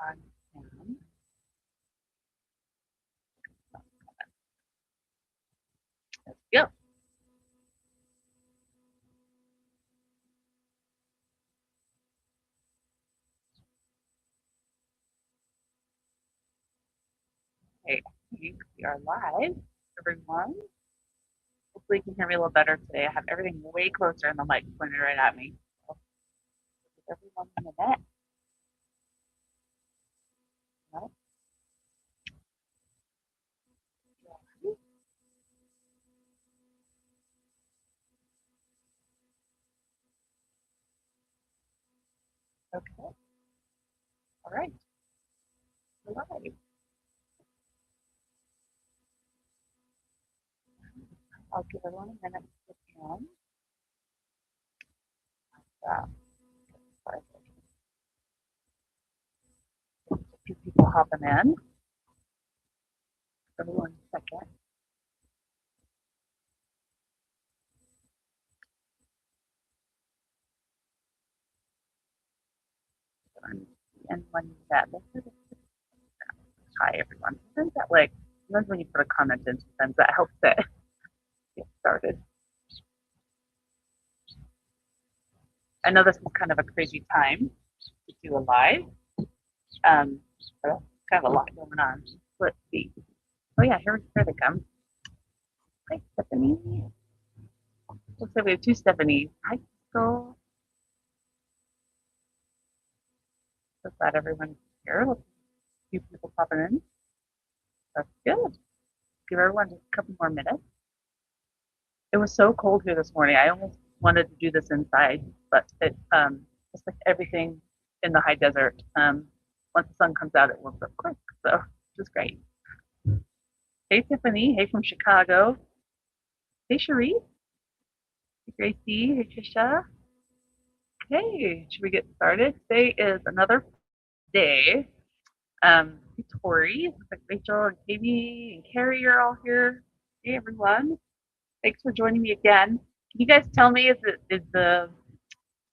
on Sam. Yep. Hey, I think we are live, everyone. Hopefully you can hear me a little better today. I have everything way closer and the mic pointed right at me. So give everyone a minute. No? Okay. All right. We're live. I'll give everyone a minute to get in. Uh, sorry, a few people hopping in. Everyone, second. And when that, hi everyone. Sometimes that like, sometimes when you put a comment in, sometimes that helps it get started. I know this is kind of a crazy time to do a live. Um, but kind of a lot going on. Let's see. Oh yeah, here they come. Hi, Stephanie. Looks like we have two Stephanies. Hi, Cisco. So glad everyone's here. Let's a few people popping in. That's good. Give everyone just a couple more minutes. It was so cold here this morning. I almost wanted to do this inside, but it's like everything in the high desert. Once the sun comes out, it warms up quick. So it's great. Hey Tiffany. Hey from Chicago. Hey Cherie. Hey Gracie. Hey Trisha. Okay, should we get started? Today is another day. Hey Tori, looks like Rachel and Katie and Carrie are all here. Hey everyone. Thanks for joining me again. Can you guys tell me is the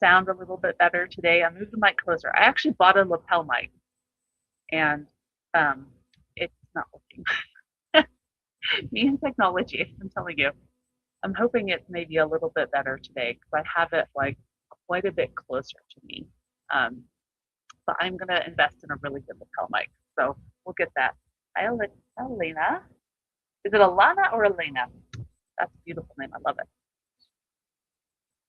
sound a little bit better today? I moved the mic closer. I actually bought a lapel mic and um, it's not working. Me and technology, I'm telling you. I'm hoping it's maybe a little bit better today because I have it like quite a bit closer to me. Um, but I'm going to invest in a really good lapel mic. So we'll get that. Hi, Elena. Is it Alana or Elena? That's a beautiful name. I love it.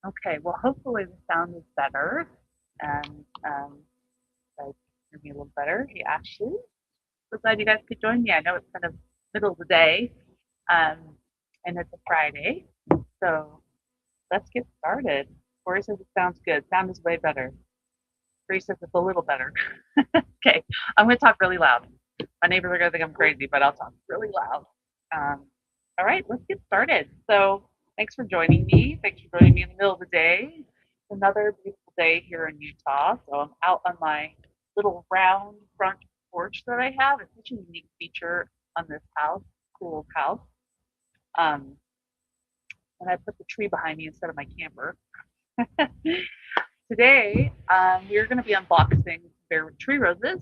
Okay, well, hopefully the sound is better and like hear me a little better. Hey, Ashley. So glad you guys could join me. I know it's kind of middle of the day um, and it's a Friday. So let's get started. Corey says it sounds good. Sound is way better. Bree says it's a little better. Okay, I'm going to talk really loud. My neighbors are going to think I'm crazy, but I'll talk really loud. Um, all right, let's get started. So, thanks for joining me. Thanks for joining me in the middle of the day. It's another beautiful day here in Utah. So, I'm out on my little round front porch that I have. It's such a unique feature on this house, cool house. Um, and I put the tree behind me instead of my camper. Today, we're going to be unboxing bare tree roses,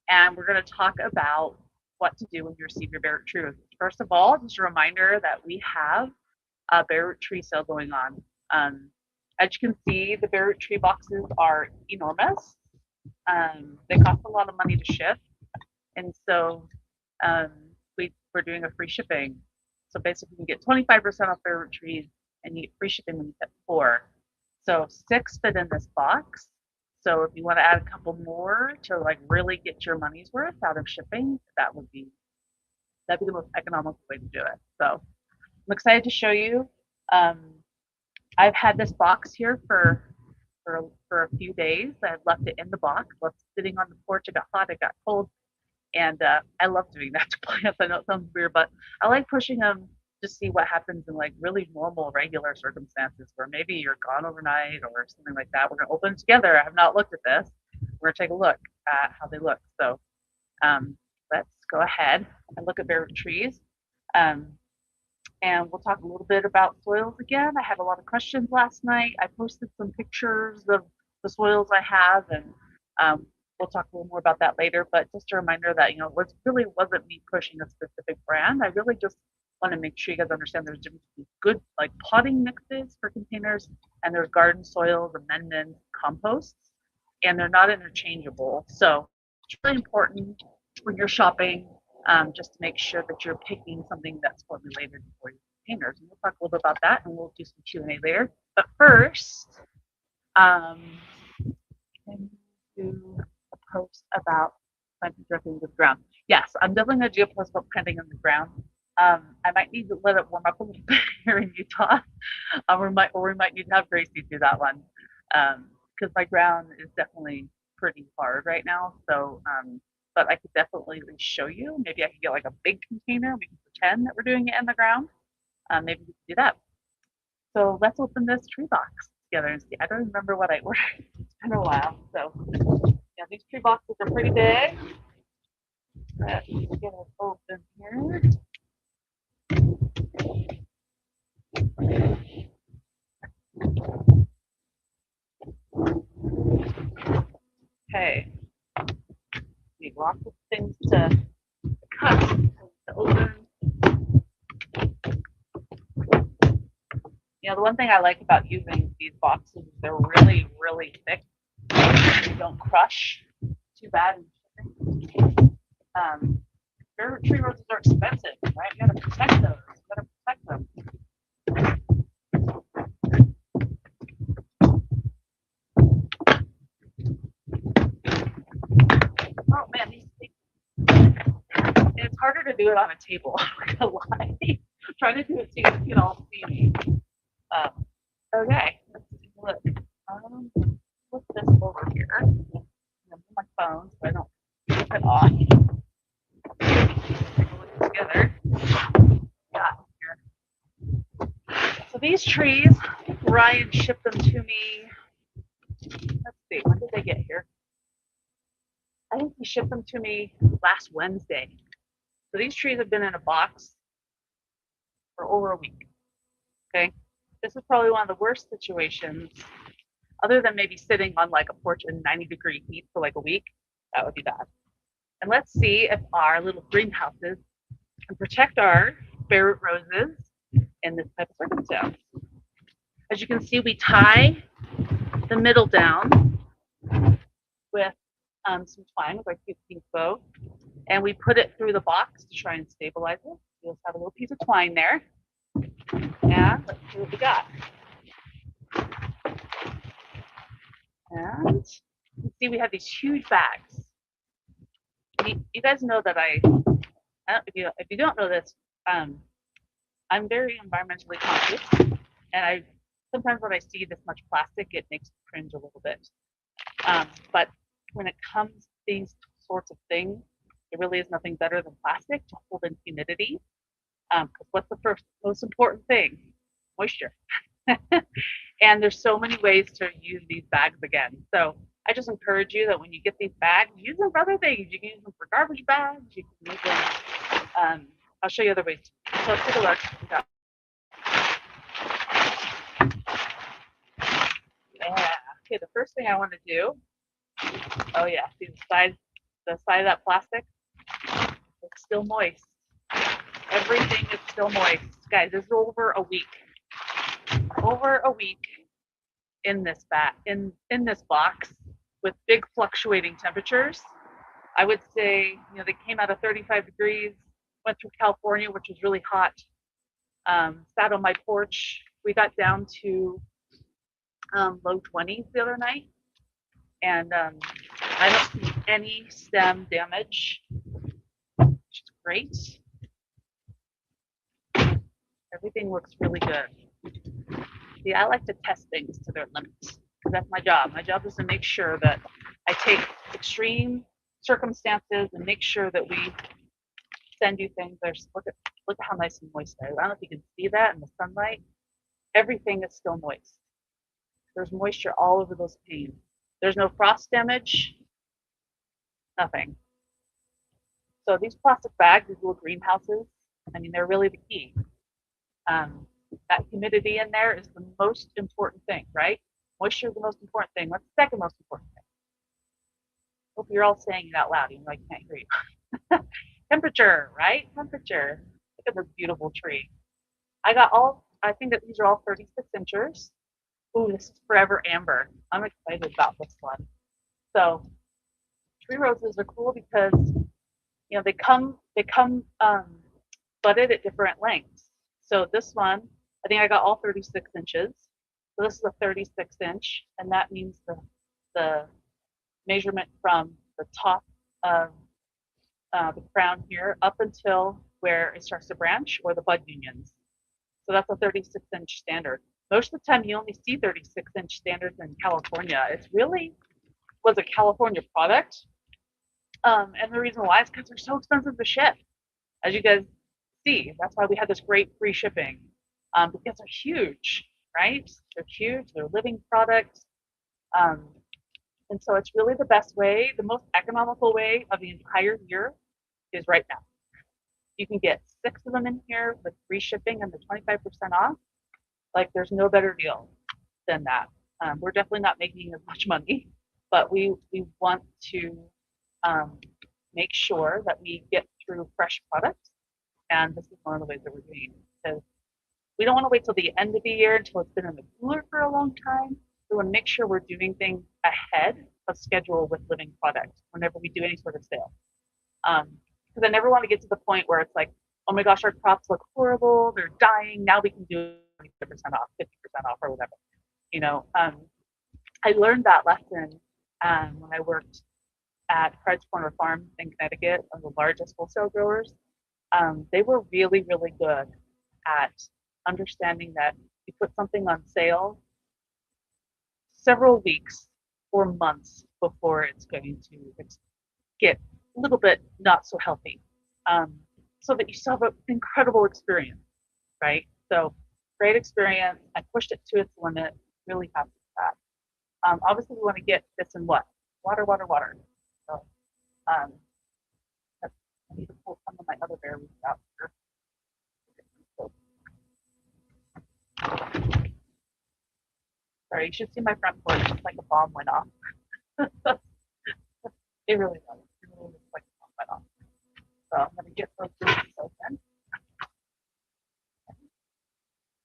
and we're going to talk about what to do when you receive your bare tree roses. First of all, just a reminder that we have a bare tree sale going on. As you can see, the bare tree boxes are enormous. They cost a lot of money to ship, and so um, we're doing a free shipping. So basically, you get 25% off bare trees, and you get free shipping when you get 4. So 6 fit in this box. So if you want to add a couple more to like really get your money's worth out of shipping, that'd be the most economical way to do it. So I'm excited to show you. Um, I've had this box here for a few days. I've left it in the box, left it sitting on the porch. It got hot, it got cold, and I love doing that to plants. I know it sounds weird, but I like pushing them to see what happens in like really normal, regular circumstances where maybe you're gone overnight or something like that. We're gonna open it together. I have not looked at this. We're gonna take a look at how they look. So um, let's go ahead and look at bare trees. Um, and we'll talk a little bit about soils again. I had a lot of questions last night. I posted some pictures of the soils I have, and um, we'll talk a little more about that later, but just a reminder that, it really wasn't me pushing a specific brand. I really just want to make sure you guys understand there's different good like potting mixes for containers, and there's garden soils, amendments, composts, and they're not interchangeable. So it's really important when you're shopping, just to make sure that you're picking something that's formulated for your containers. And we'll talk a little bit about that, and we'll do some Q&A later. But first, um, can you do a post about planting directly into the ground? Yes, I'm definitely going to do a post about planting in the ground. I might need to let it warm up a little bit here in Utah, or we might need to have Gracie do that one, because my ground is definitely pretty hard right now. So, but I could definitely show you. Maybe I could get like a big container. We can pretend that we're doing it in the ground. Maybe we can do that. So let's open this tree box together and see. I don't remember what I ordered. It's been a while. So yeah, these tree boxes are pretty big. Let's get it open here. Okay. Need lots of things to cut, to open. The one thing I like about using these boxes is they're really, really thick. They don't crush too bad. Tree roses are expensive, right? You gotta protect those. You gotta protect them. Oh man, these things. It's harder to do it on a table. I'm not gonna lie. I'm trying to do it so you guys can all see me. Okay, let's take a look. Flip this over here. I'm on my phone so I don't flip it off. Look together. Got here. So these trees, Ryan shipped them to me. Let's see, when did they get here? I think he shipped them to me last Wednesday. So these trees have been in a box for over a week. Okay, this is probably one of the worst situations, other than maybe sitting on like a porch in 90-degree heat for like a week. That would be bad. And let's see if our little greenhouses can protect our bare root roses in this type of circumstance. As you can see, we tie the middle down with some twine with our cute pink bow, and we put it through the box to try and stabilize it. We just have a little piece of twine there, and let's see what we got. And you can see we have these huge bags. You guys know that if you don't know this, I'm very environmentally conscious, and sometimes when I see this much plastic, it makes me cringe a little bit. But when it comes to these sorts of things, there really is nothing better than plastic to hold in humidity. Because what's the first most important thing? Moisture. And there's so many ways to use these bags again. So I just encourage you that when you get these bags, use them for other things. You can use them for garbage bags. You can use them. I'll show you other ways. So let's take a look. Yeah. Okay. The first thing I want to do. Oh yeah. See the side of that plastic. It's still moist. Everything is still moist, guys. This is over a week. Over a week in this this box with big fluctuating temperatures. I would say, they came out of 35 degrees, went through California, which was really hot, sat on my porch. We got down to low 20s the other night, and I don't see any stem damage, which is great. Everything looks really good. See, I like to test things to their limits because that's my job. My job is to make sure that I take extreme circumstances and make sure that we send you things. Look at how nice and moist that is. I don't know if you can see that in the sunlight. Everything is still moist. There's moisture all over those panes. There's no frost damage. Nothing. So these plastic bags, these little greenhouses, they're really the key. That humidity in there is the most important thing, right? Moisture is the most important thing. What's the second most important thing? Hope you're all saying it out loud, even though I can't hear you. Temperature, right? Temperature. Look at this beautiful tree. I think that these are all 36 inches. Ooh, this is forever amber. I'm excited about this one. So tree roses are cool because they come budded at different lengths. So this one, I think I got all 36 inches. So this is a 36 inch, and that means the measurement from the top of the crown here up until where it starts to branch or the bud unions. So that's a 36-inch standard. Most of the time, you only see 36-inch standards in California. It really was a California product, and the reason why is because they're so expensive to ship. As you guys see, that's why we had this great free shipping, because they're huge, right? They're huge. They're living products, um, and so it's really the best way, the most economical way of the entire year is right now. You can get 6 of them in here with free shipping and the 25% off. Like, there's no better deal than that. We're definitely not making as much money, but we want to um, make sure that we get through fresh products, and this is one of the ways that we're doing it. Because we don't want to wait till the end of the year until it's been in the cooler for a long time. We want to make sure we're doing things ahead of schedule with living products whenever we do any sort of sale. Because I never want to get to the point where it's like, oh my gosh, our crops look horrible, they're dying. Now we can do 20% off, 50% off, or whatever. You know, I learned that lesson when I worked at Fred's Corner Farm in Connecticut, one of the largest wholesale growers. They were really, really good at understanding that you put something on sale several weeks or months before it's going to get a little bit not so healthy, so that you still have an incredible experience, right? So great experience. I pushed it to its limit. Really happy with that. Obviously, we want to get this in what? Water, water, water. So um, I need to pull some of my other berries out here. Sorry, you should see my front porch. It's like a bomb went off. It really does. It really looks like a bomb went off. So I'm going to get those roots open.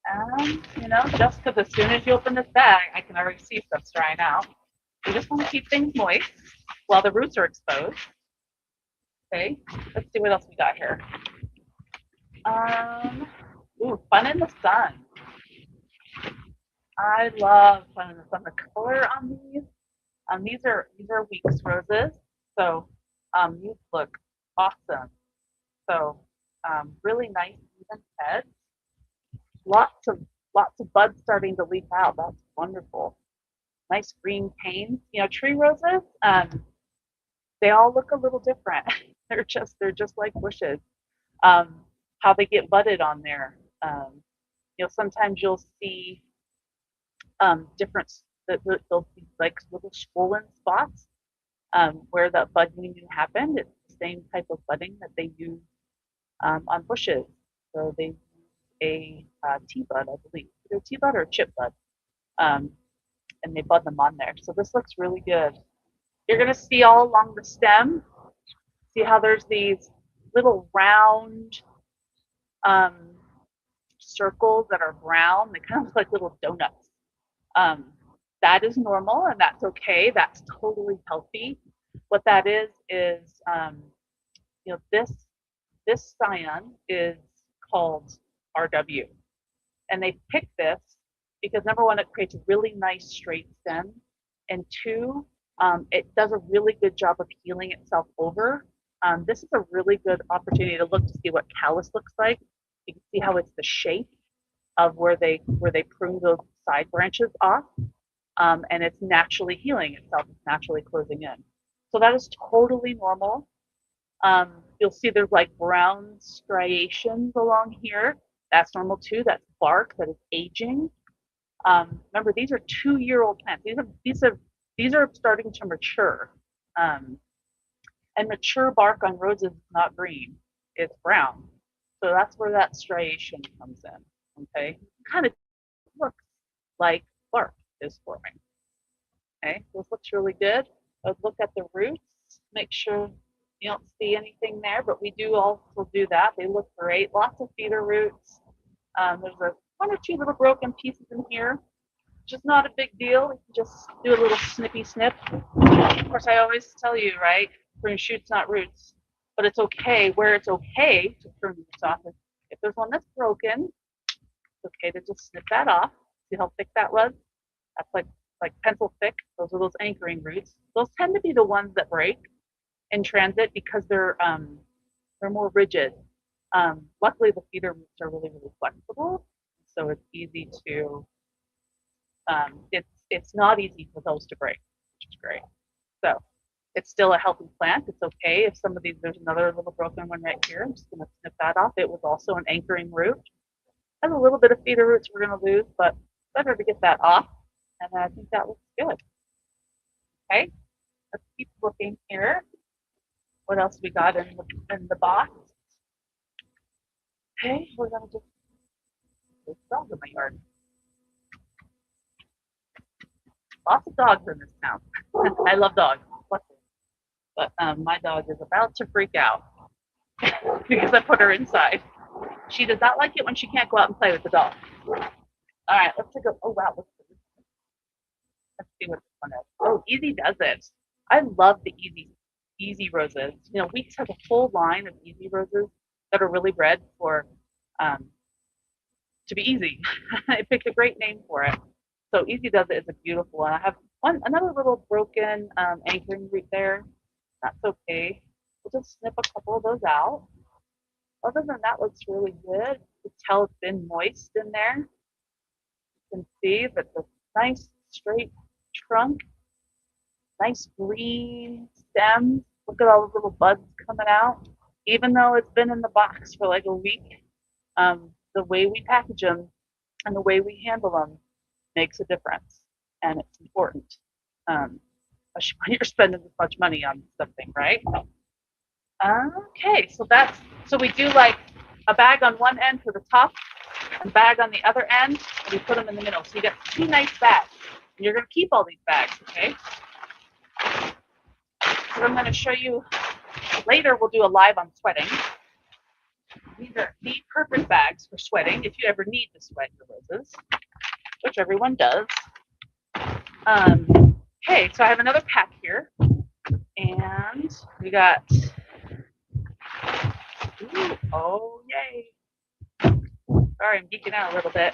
And, just because as soon as you open this bag, I can already see stuff's drying out. We just want to keep things moist while the roots are exposed. Okay, let's see what else we got here. Fun in the sun. I love fun in the sun. The color on these are Weeks roses. So these look awesome. So really nice even heads. Lots of buds starting to leaf out. That's wonderful. Nice green canes. Tree roses. They all look a little different. they're just like bushes. How they get budded on there. Sometimes you'll see different. They'll be like little swollen spots where the bud union happened. It's the same type of budding that they use on bushes. So they use a tea bud, I believe, either tea bud or chip bud, and they bud them on there. So this looks really good. You're gonna see all along the stem. See how there's these little round circles that are brown. They kind of look like little donuts. That is normal, and that's okay. That's totally healthy. What that is this scion is called RW, and they picked this because number one, it creates a really nice straight stem, and two, it does a really good job of healing itself over. This is a really good opportunity to look to see what callus looks like. You can see how it's the shape of where they prune those side branches off, and it's naturally healing itself. It's naturally closing in. So that is totally normal. You'll see there's like brown striations along here. That's normal too. That's bark that is aging. Remember, these are 2-year-old plants. These are starting to mature. And mature bark on roses is not green; it's brown. So that's where that striation comes in. Okay, kind of looks like bark is forming. Okay, this looks really good. Let's look at the roots. make sure you don't see anything there, but we do also do that. They look great. Lots of feeder roots. There's one or two little broken pieces in here, which is not a big deal. We can just do a little snippy snip. Of course, I always tell you, right, prune shoots, not roots. But it's okay. Where it's okay to prune roots off is if there's one that's broken, it's okay to just snip that off. See how thick that was? That's like pencil thick. Those are those anchoring roots. Those tend to be the ones that break in transit because they're more rigid. Luckily, the feeder roots are really, really flexible, so it's easy to. It's not easy for those to break, which is great. So it's still a healthy plant. It's okay if some of these. There's another little broken one right here. I'm just going to snip that off. It was also an anchoring root. Has a little bit of feeder roots we're going to lose, but better to get that off. And I think that looks good. Okay, let's keep looking here. What else we got in the box? Okay, we're gonna just there's dogs in my yard. Lots of dogs in this town. I love dogs, but my dog is about to freak out because I put her inside. She does not like it when she can't go out and play with the dog. All right, let's take a. Oh wow, let's see what this one is. Oh, Easy does it. I love the Easy roses. You know, we have a full line of Easy roses that are really bred for to be easy. I picked a great name for it. So Easy Does It is a beautiful one. I have another little broken anchoring root there. That's okay. We'll just snip a couple of those out. Other than that, looks really good. You can tell it's been moist in there. You can see that the nice straight trunk, nice green stems. Look at all the little buds coming out. Even though it's been in the box for like a week, the way we package them and the way we handle them makes a difference, and it's important, especially when you're spending this much money on something, right? Okay, so we do like a bag on one end for the top, and a bag on the other end, and we put them in the middle. So you get two nice bags, and you're going to keep all these bags, okay? So I'm going to show you later. We'll do a live on sweating. These are the perfect bags for sweating if you ever need to sweat your roses, which everyone does. Okay, so I have another pack here, and we got, ooh, oh yay. Sorry, I'm geeking out a little bit.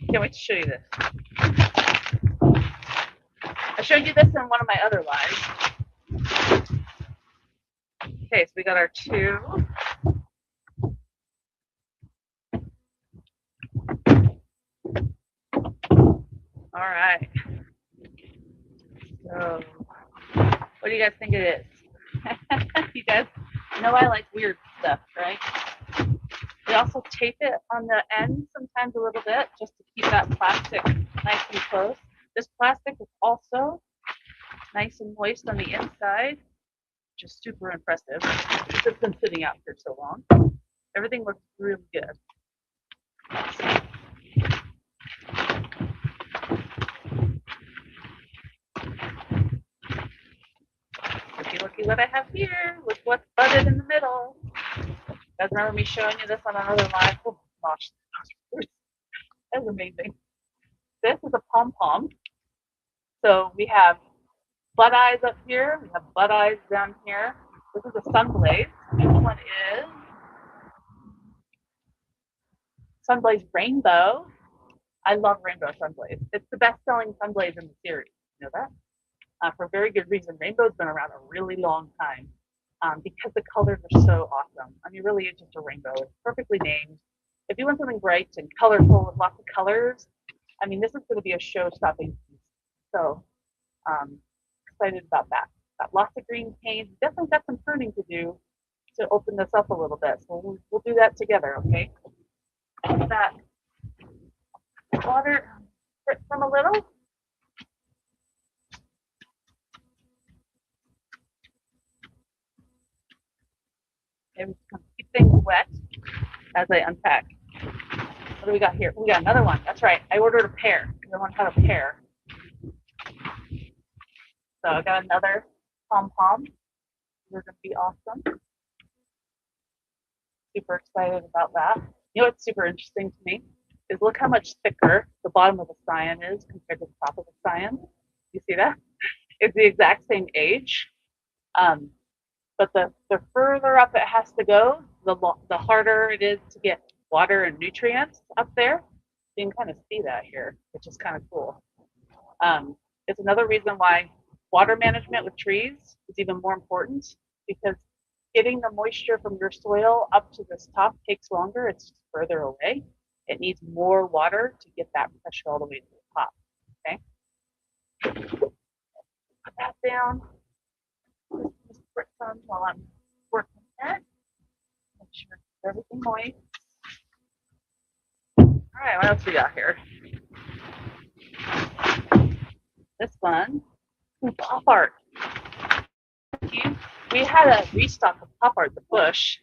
Can't wait to show you this. I showed you this in one of my other lives. Okay, so we got our two. All right. So, what do you guys think it is? You guys know I like weird stuff, right? We also tape it on the end sometimes a little bit just to keep that plastic nice and close. This plastic is also nice and moist on the inside, which is super impressive because it's been sitting out here so long. Everything looks really good. Looky what I have here. Look what's budded in the middle. You guys remember me showing you this on another live? Oh gosh, that's amazing. This is a pom-pom. So we have bud eyes up here. We have bud eyes down here. This is a sunblaze. This one is sunblaze rainbow. I love rainbow sunblaze. It's the best-selling sunblaze in the series. You know that? For a very good reason. Rainbow's been around a really long time because the colors are so awesome. I mean, really, it's just a rainbow. It's perfectly named. If you want something bright and colorful with lots of colors, I mean, this is going to be a show-stopping piece. So, excited about that. Got lots of green paint. Definitely got some pruning to do to open this up a little bit. So we'll do that together, okay? That water spritz them a little. And keep things wet as I unpack. What do we got here? We got another one. That's right. I ordered a pair because I want to have a pair. So I got another pom-pom. They're going to be awesome. Super excited about that. You know what's super interesting to me is look how much thicker the bottom of the cyan is compared to the top of the cyan. You see that? It's the exact same age, um, but the further up it has to go, the harder it is to get water and nutrients up there. You can kind of see that here, which is kind of cool. It's another reason why water management with trees is even more important, because getting the moisture from your soil up to this top takes longer. It's further away. It needs more water to get that pressure all the way to the top. Okay. Put that down. Just spritz on while I'm working it. Make sure everything moist. All right, what else we got here? This one, pop art. We had a restock of pop art, the bush.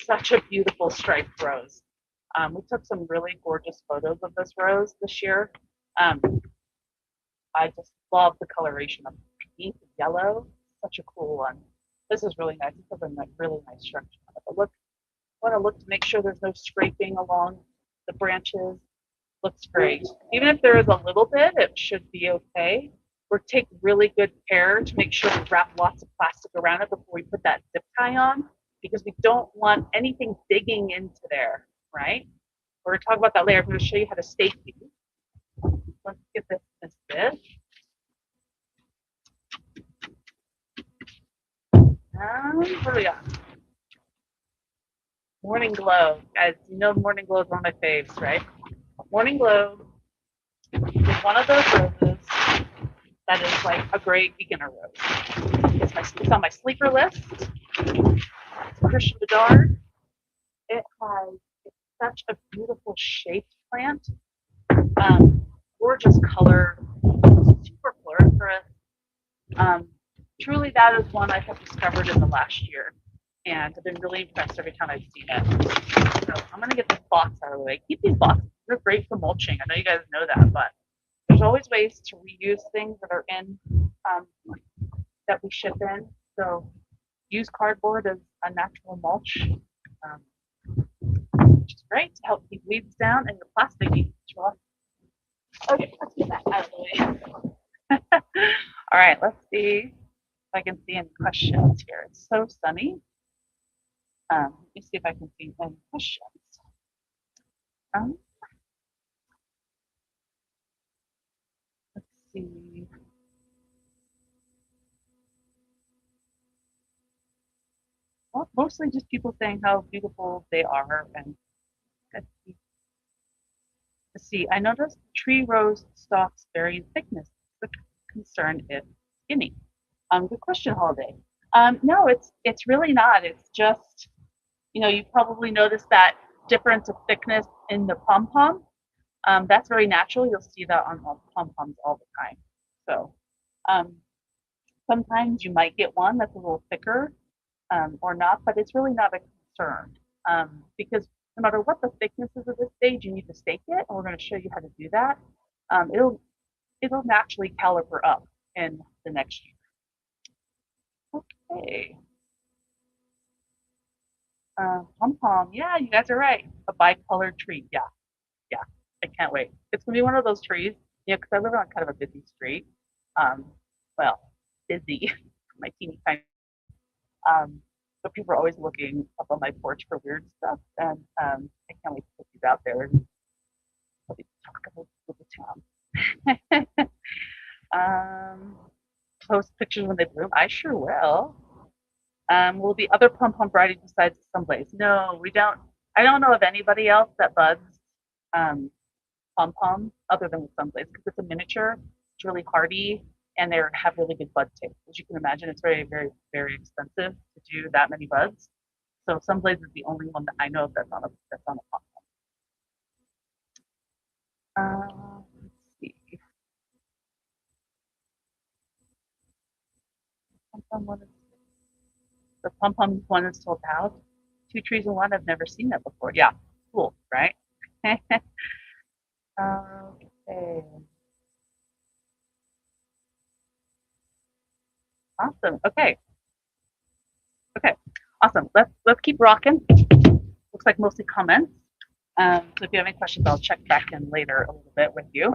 Such a beautiful striped rose. We took some really gorgeous photos of this rose this year. I just love the coloration of pink and yellow. Such a cool one. This is really nice. It has a really nice structure. But look, I want to look to make sure there's no scraping along the branches. Looks great. Even if there is a little bit, it should be okay. We're take really good care to make sure we wrap lots of plastic around it before we put that zip tie on, because we don't want anything digging into there, right? We're going to talk about that later. I'm going to show you how to stake these. Let's get this in this. What do we got? Morning Glow. Guys, you know Morning Glow is one of my faves, right? Morning Glow is one of those roses that is like a great beginner rose. It's on my sleeper list. It's Christian Bedard. It's such a beautiful shaped plant. Gorgeous color, super floriferous. Truly, that is one I have discovered in the last year, and I've been really impressed every time I've seen it. So I'm gonna get this box out of the way. Keep these boxes; they're great for mulching. I know you guys know that, but there's always ways to reuse things that are in that we ship in. So use cardboard as a natural mulch, which is great to help keep weeds down and your plastic needs. Okay, let's get that out of the way. All right, let's see if I can see any questions here. It's so sunny. Let me see if I can see any questions. Let's see. Well, mostly just people saying how beautiful they are. And let's see. I noticed tree rose stalks vary in thickness. The concern if skinny. Good question, Holiday. No, it's really not. It's just, you probably noticed that difference of thickness in the pom-pom. That's very natural. You'll see that on all pom-poms all the time. So sometimes you might get one that's a little thicker or not, but it's really not a concern because no matter what the thickness is at this stage, you need to stake it, and we're going to show you how to do that. It'll naturally caliper up in the next year. Okay. Pom-pom, yeah, you guys are right. A bicolored tree, yeah. I can't wait. It's gonna be one of those trees, because I live on kind of a busy street. Well, busy, my teeny tiny. But people are always looking up on my porch for weird stuff, and I can't wait to put these out there and talk about the town. Post pictures when they bloom. I sure will. Will be other pom-pom varieties besides sunblaze? No, we don't. I don't know of anybody else that buds pom-pom other than with sunblaze, because it's a miniature. It's really hardy, and they have really good bud tape. As you can imagine, it's very, very, very expensive to do that many buds. So sunblaze is the only one that I know of that's on a pom-pom. Let's see. The pom-pom one is sold out. 2 trees in one. I've never seen that before. Yeah, cool, right? Okay. Awesome. Okay. Okay. Awesome. Let's keep rocking. Looks like mostly comments. So if you have any questions, I'll check back in later a little bit with you.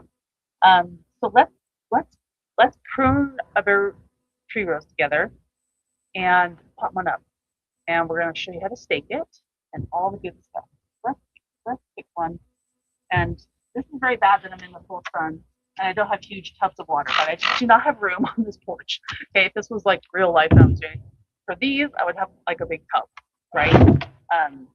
So let's let's prune a bare tree rose together and pop one up. And we're going to show you how to stake it and all the good stuff. Let's let's pick one. And this is very bad that I'm in the full sun and I don't have huge tubs of water, but I just do not have room on this porch. Okay, if this was like real life, I was doing for these, I would have like a big tub, right? Um,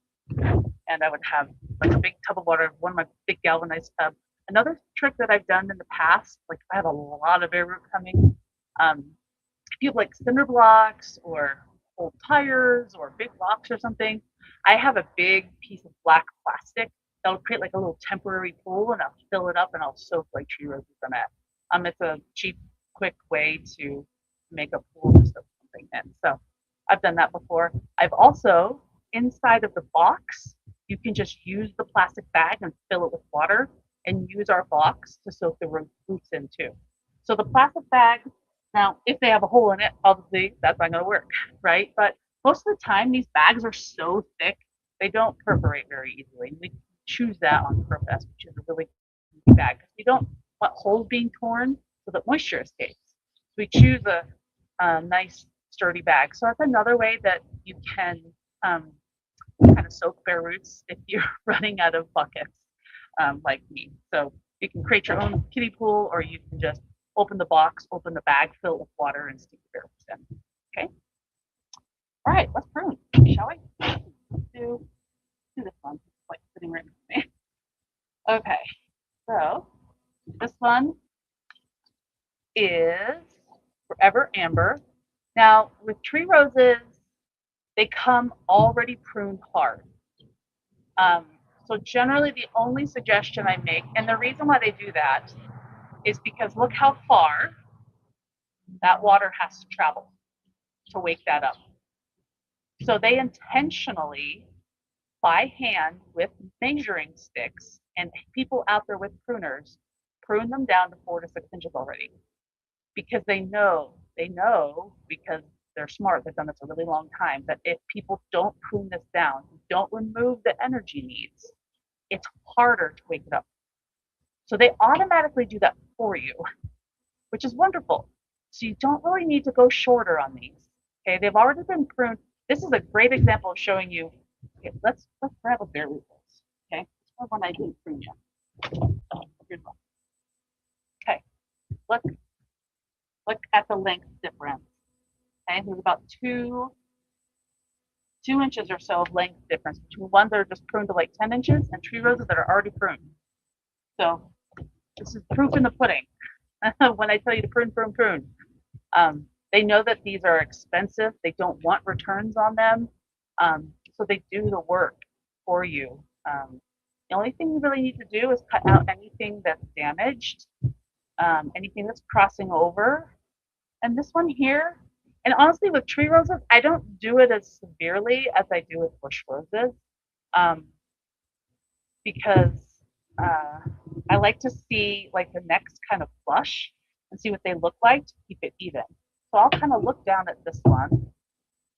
and I would have like a big tub of water, one of my big galvanized tub. Another trick that I've done in the past, like if I have a lot of bare root coming, if you have like cinder blocks or old tires or big rocks or something, I have a big piece of black plastic that'll create like a little temporary pool, and I'll fill it up and I'll soak like tree roses in it. It's a cheap, quick way to make a pool to soak something in. So I've done that before. I've also inside of the box, you can just use the plastic bag and fill it with water and use our box to soak the roots in too. So the plastic bag, now if they have a hole in it, obviously that's not going to work, right? But most of the time, these bags are so thick, they don't perforate very easily. We choose that on purpose. We choose a really big bag because we don't want holes being torn so that moisture escapes. So we choose a nice sturdy bag. So that's another way that you can kind of soak bare roots if you're running out of buckets like me. So you can create your own kiddie pool, or you can just open the box, open the bag, fill it with water, and stick the bare roots in. Okay. All right, let's prune, shall we? Let's do this one. It's like sitting right next to me. Okay, so this one is Forever Amber. Now, with tree roses, they come already pruned hard. Um, so generally the only suggestion I make, and the reason why they do that is because look how far that water has to travel to wake that up. So they intentionally, by hand with measuring sticks, and people out there with pruners, prune them down to 4 to 6 inches already. Because they know because they're smart, they've done this a really long time, that if people don't prune this down, don't remove the energy needs, it's harder to wake it up. So they automatically do that for you, which is wonderful. So you don't really need to go shorter on these. Okay, they've already been pruned. This is a great example of showing you. Okay, let's grab a bare root. Okay, this one I didn't prune yet. Here's one. Okay, look at the length difference. Okay, there's about 2 inches or so of length difference between ones that are just pruned to like 10 inches and tree roses that are already pruned. So this is proof in the pudding. When I tell you to prune, prune, prune. They know that these are expensive. They don't want returns on them. So they do the work for you. The only thing you really need to do is cut out anything that's damaged, anything that's crossing over. And this one here, and honestly with tree roses, I don't do it as severely as I do with bush roses, because I like to see like the next kind of flush and see what they look like to keep it even. So I'll kind of look down at this one.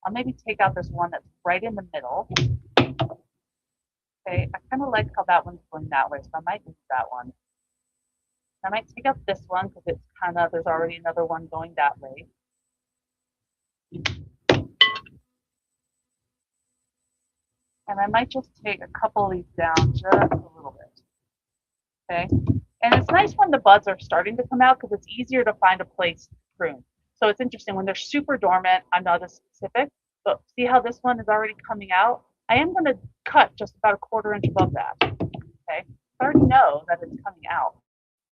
I'll maybe take out this one that's right in the middle. Okay, I kind of like how that one's going that way, so I might use that one. I might take out this one because it's kind of, there's already another one going that way. And I might just take a couple of these down just a little bit. Okay, and it's nice when the buds are starting to come out because it's easier to find a place to prune. So it's interesting when they're super dormant, I'm not as specific, but see how this one is already coming out? I am going to cut just about a 1/4 inch above that. Okay, I already know that it's coming out.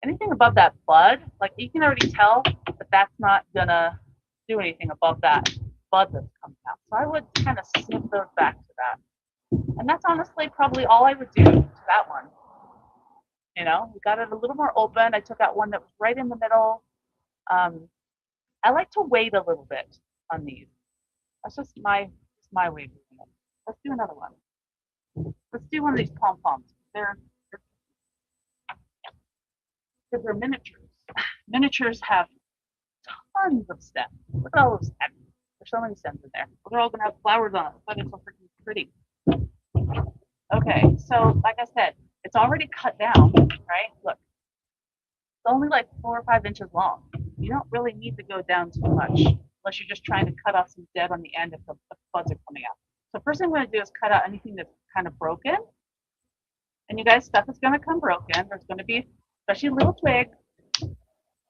Anything above that bud, like you can already tell that that's not gonna do anything above that bud that's coming out. So I would kind of snip those back to that. And that's honestly probably all I would do to that one. You know, we got it a little more open. I took out one that was right in the middle. I like to wait a little bit on these. That's just my way of doing it. Let's do another one. Let's do one of these pom poms. They're miniatures. Miniatures have tons of stems. Look at all those stems. There's so many stems in there. They're all going to have flowers on it. That's why they're so freaking pretty. Okay, so like I said, it's already cut down, right? Look, it's only like 4 or 5 inches long. You don't really need to go down too much unless you're just trying to cut off some dead on the end if the buds are coming out. So first thing I'm going to do is cut out anything that's kind of broken. And you guys, stuff is going to come broken. There's going to be, especially little twigs,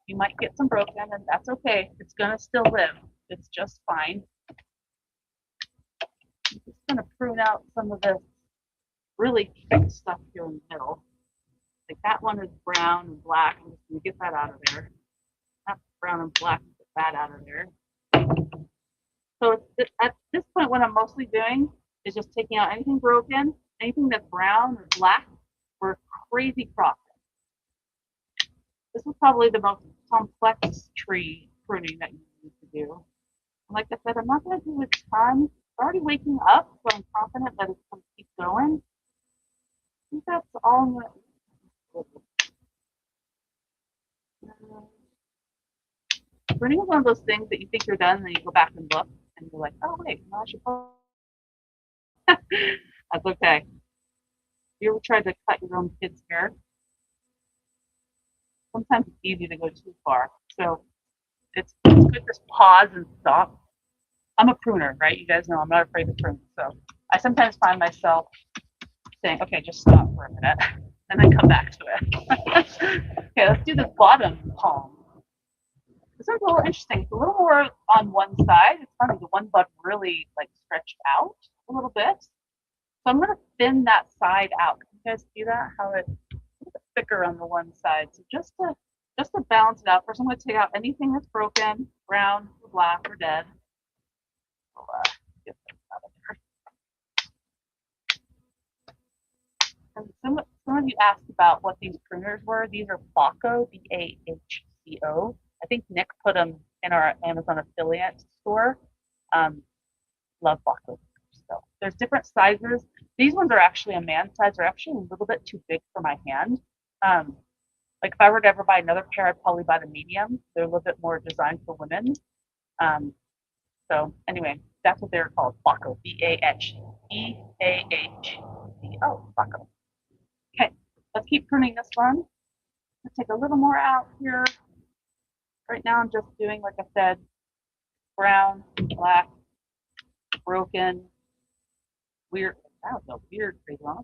you might get some broken, and that's okay. It's going to still live. It's just fine. I'm just going to prune out some of this really thick stuff here in the middle. Like that one is brown and black. I'm just going to get that out of there. That's brown and black. Get that out of there. So it's, at this point, what I'm mostly doing is just taking out anything broken, anything that's brown or black, or crazy cropping. This is probably the most complex tree pruning that you need to do. And like I said, I'm not going to do a ton. It's already waking up, so I'm confident that it's going to keep going. I think that's all I'm going to. Pruning is one of those things that you think you're done, and then you go back and look, and you're like, oh, wait, no, I should probably. That's okay. You ever tried to cut your own kid's hair? Sometimes it's easy to go too far. So it's good to just pause and stop. I'm a pruner, right? You guys know I'm not afraid to prune. So I sometimes find myself saying, okay, just stop for a minute, and then come back to it. Okay, let's do this bottom palm. This one's a little interesting. It's a little more on one side. It's funny, the one bud really like stretched out a little bit. So I'm going to thin that side out. Can you guys see that? How it's a little bit thicker on the one side. So just to balance it out, first I'm going to take out anything that's broken, brown, or black, or dead. I'll get this out of there. And some of you asked about what these pruners were. These are Bahco, B-A-H-C-O. I think Nick put them in our Amazon affiliate store. Love Bahco. So there's different sizes. These ones are actually a man size. They're actually a little bit too big for my hand. Like if I were to ever buy another pair, I'd probably buy the medium. They're a little bit more designed for women. So anyway, that's what they're called, Bahco, B-A-H-E-A-H-C-O, Bahco. Okay, let's keep pruning this one. Let's take a little more out here. Right now I'm just doing, like I said, brown, black, broken, weird. That was a weird crazy one.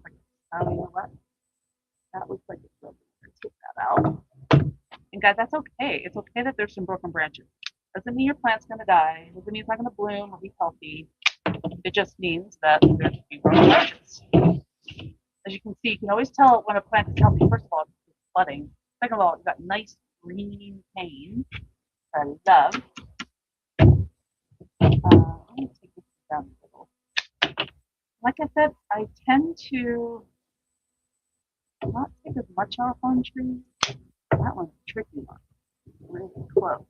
I don't know what. That looks like it's broken. Take that out. And guys, that's okay. It's okay that there's some broken branches. Doesn't mean your plant's going to die. Doesn't mean it's not going to bloom or be healthy. It just means that there's going to be broken branches. As you can see, you can always tell when a plant is healthy. First of all, it's budding. Second of all, it's got nice green cane. I love. Let me take this down a little. Like I said, I tend to not take as much off on trees. That one's a tricky one. Really close.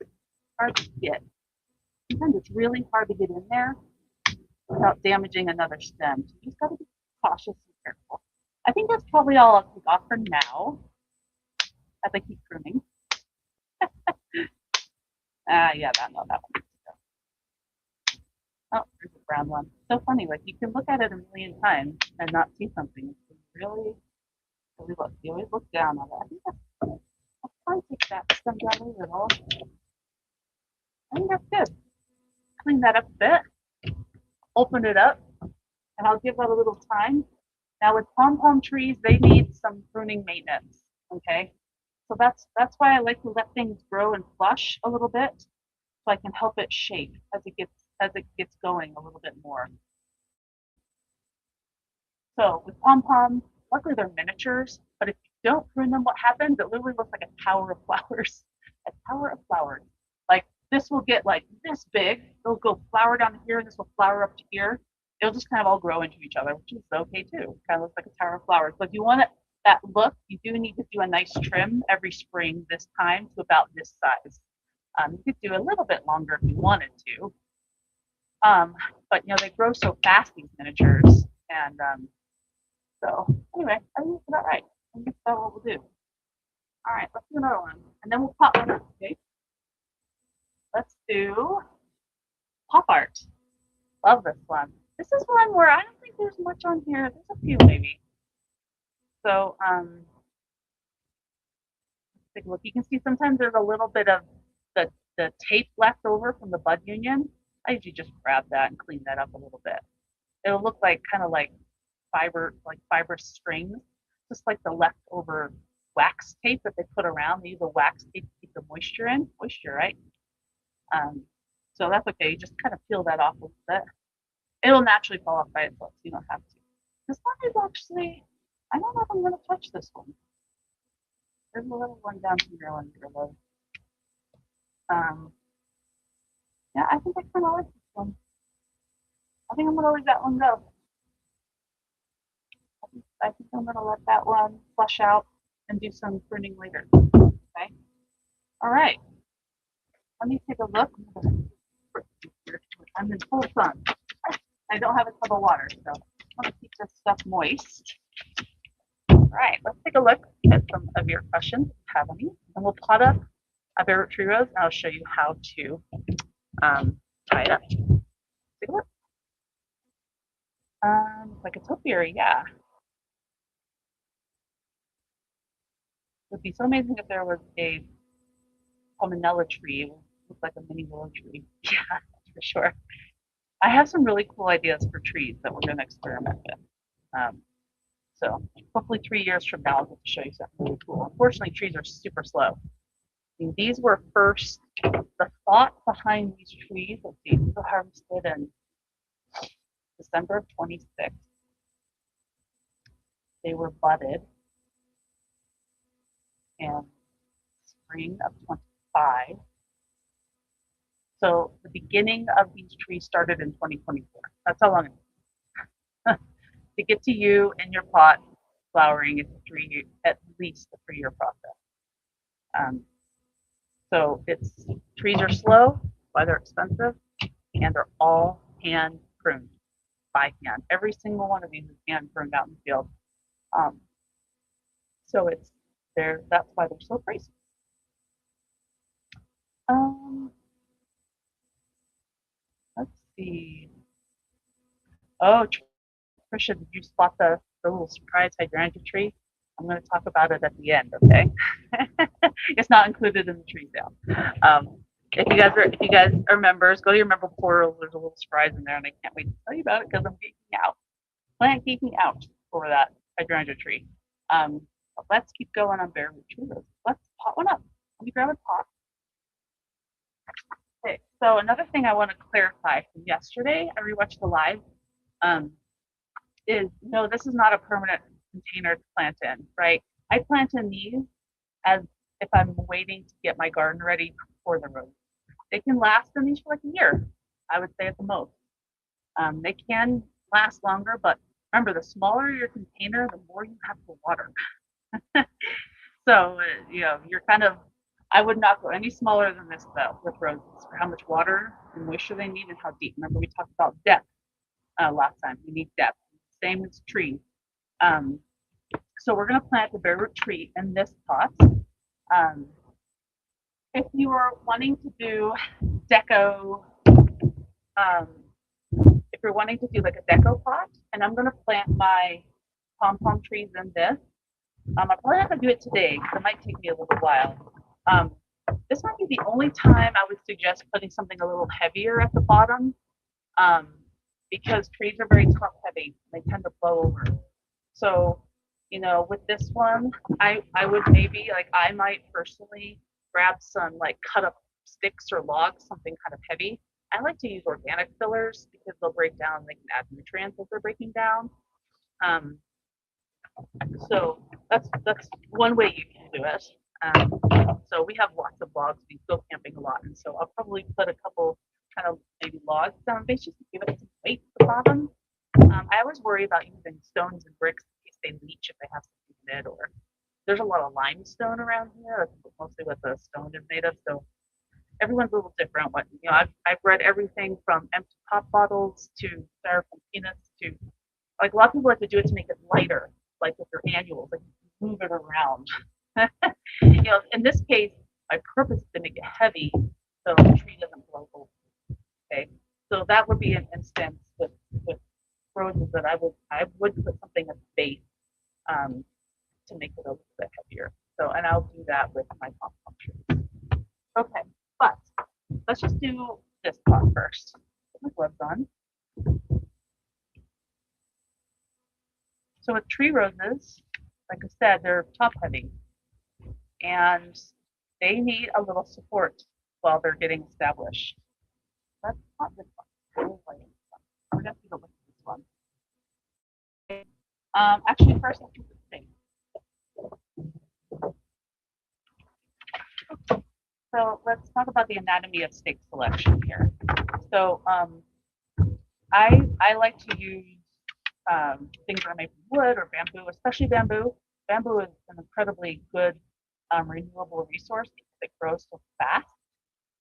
Hard to get. Sometimes it's really hard to get in there without damaging another stem. So you just got to be cautious and careful. I think that's probably all I'll take off for now as I keep pruning. Yeah, that one. Oh, there's a brown one. So funny, like you can look at it a million times and not see something. It's really look. You always look down on it. I think I'll probably take that stem down a little. I think that's good. Clean that up a bit. Open it up, and I'll give that a little time. Now with pom-pom trees, they need some pruning maintenance. Okay, so that's why I like to let things grow and flush a little bit, so I can help it shape as it gets going a little bit more. So with pom-poms, luckily they're miniatures, but if you don't prune them, what happens? It literally looks like a tower of flowers. A tower of flowers. Like this will get like this big. It'll go flower down here, and this will flower up to here. It'll just kind of all grow into each other, which is okay too. It kind of looks like a tower of flowers. But if you want that look, you do need to do a nice trim every spring this time to about this size. You could do a little bit longer if you wanted to. But you know, they grow so fast, these miniatures, and so anyway, I think that's about right. I think that's what we'll do. All right, let's do another one, and then we'll pop one up. Okay. to pop art. Love this one. This is one where I don't think there's much on here. There's a few maybe. So take a look. You can see sometimes there's a little bit of the tape left over from the bud union. I usually just grab that and clean that up a little bit. It'll look like kind of like fiber strings, just like the leftover wax tape that they put around. They use a wax tape to keep the moisture in. Moisture, right? So that's okay. You just kind of peel that off a little bit. It'll naturally fall off by itself, so you don't have to. This one is actually, I don't know if I'm going to touch this one. There's a little one down here on your low. Yeah, I think I kind of like this one. I think I'm going to leave that one go. I think I'm going to let that one flush out and do some pruning later. Okay. All right. Let me take a look. I'm in full sun. I don't have a tub of water, so I want to keep this stuff moist. All right, let's take a look at some of your questions, if you have any, and we'll pot up a bare root tree rose, and I'll show you how to tie it up. Take a look. Like a topiary, yeah. It would be so amazing if there was a pomanella tree. It would look like a mini willow tree. Yeah, that's for sure. I have some really cool ideas for trees that we're going to experiment with. So hopefully 3 years from now, I'll get to show you something really cool. Unfortunately, trees are super slow. And these were first, the thought behind these trees, let's see, these were harvested in December of 26. They were budded in spring of 25. So the beginning of these trees started in 2024. That's how long it is. To get to you in your pot flowering is at least a 3-year process. So trees are slow, why they're expensive, and they're all hand pruned by hand. Every single one of these is hand pruned out in the field. So that's why they're so crazy. Let's see. Oh, Trisha, did you spot the little surprise hydrangea tree? I'm going to talk about it at the end, okay? It's not included in the tree sale. If you guys are members, go to your member portal. There's a little surprise in there, and I can't wait to tell you about it because I'm geeking out. Plant geeking out for that hydrangea tree. But let's keep going on bare root tree roses. Let's pot one up. Let me grab a pot. Okay, so another thing I want to clarify from yesterday, I rewatched the live, is no, this is not a permanent container to plant in, right? I plant in these as if I'm waiting to get my garden ready for the rose. They can last in these for like a year, I would say at the most. They can last longer, but remember, the smaller your container, the more you have to water. So, you're kind of, I would not go any smaller than this though with roses for how much water and moisture they need and how deep. Remember, we talked about depth last time. We need depth. Same as trees. So we're going to plant the bare root tree in this pot. If you are wanting to do deco, if you're wanting to do like a deco pot, and I'm going to plant my pom-pom trees in this, I'm probably not going to do it today because it might take me a little while. This might be the only time I would suggest putting something a little heavier at the bottom, because trees are very top heavy. They tend to blow over. So, with this one, I would maybe, like, I might personally grab some like cut up sticks or logs, something kind of heavy. I like to use organic fillers because they'll break down. They can add nutrients as they're breaking down. So that's one way you can do it. So we have lots of logs. We go camping a lot, and so I'll probably put a couple kind of maybe logs down base just to give it some weight at the bottom. I always worry about using stones and bricks in case they leach if they have something in it, or there's a lot of limestone around here. That's mostly what the stone is made of. So everyone's a little different. I've read everything from empty pop bottles to styrofoam peanuts to, like, a lot of people like to do it to make it lighter, like with their annuals, like move it around. In this case, my purpose is to make it heavy so the tree doesn't blow So that would be an instance with roses that I would put something at the base um, to make it a little bit heavier. So, and I'll do that with my pom pom trees. Okay, but let's just do this pot first. Put my gloves on. So with tree roses, like I said, they're top heavy and they need a little support while they're getting established. That's not this one. We're going to take a look at this one. Actually, first let's do the thing. So let's talk about the anatomy of stake selection here. So I like to use things that are made from wood or bamboo, especially bamboo. Bamboo is an incredibly good renewable resource because it grows so fast.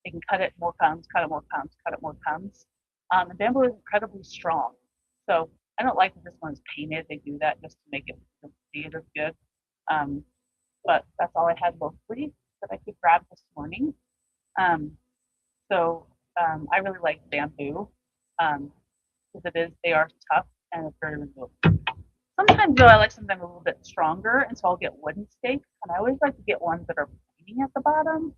They can cut it more cones, cut it more cones, cut it more cones. And bamboo is incredibly strong. So I don't like that this one is painted. They do that just to make it see it as good. Um, but that's all I had locally that I could grab this morning. Um, so I really like bamboo because they are tough and it's very renewable. Sometimes though I like something a little bit stronger, and so I'll get wooden stakes. And I always like to get ones that are pointing at the bottom,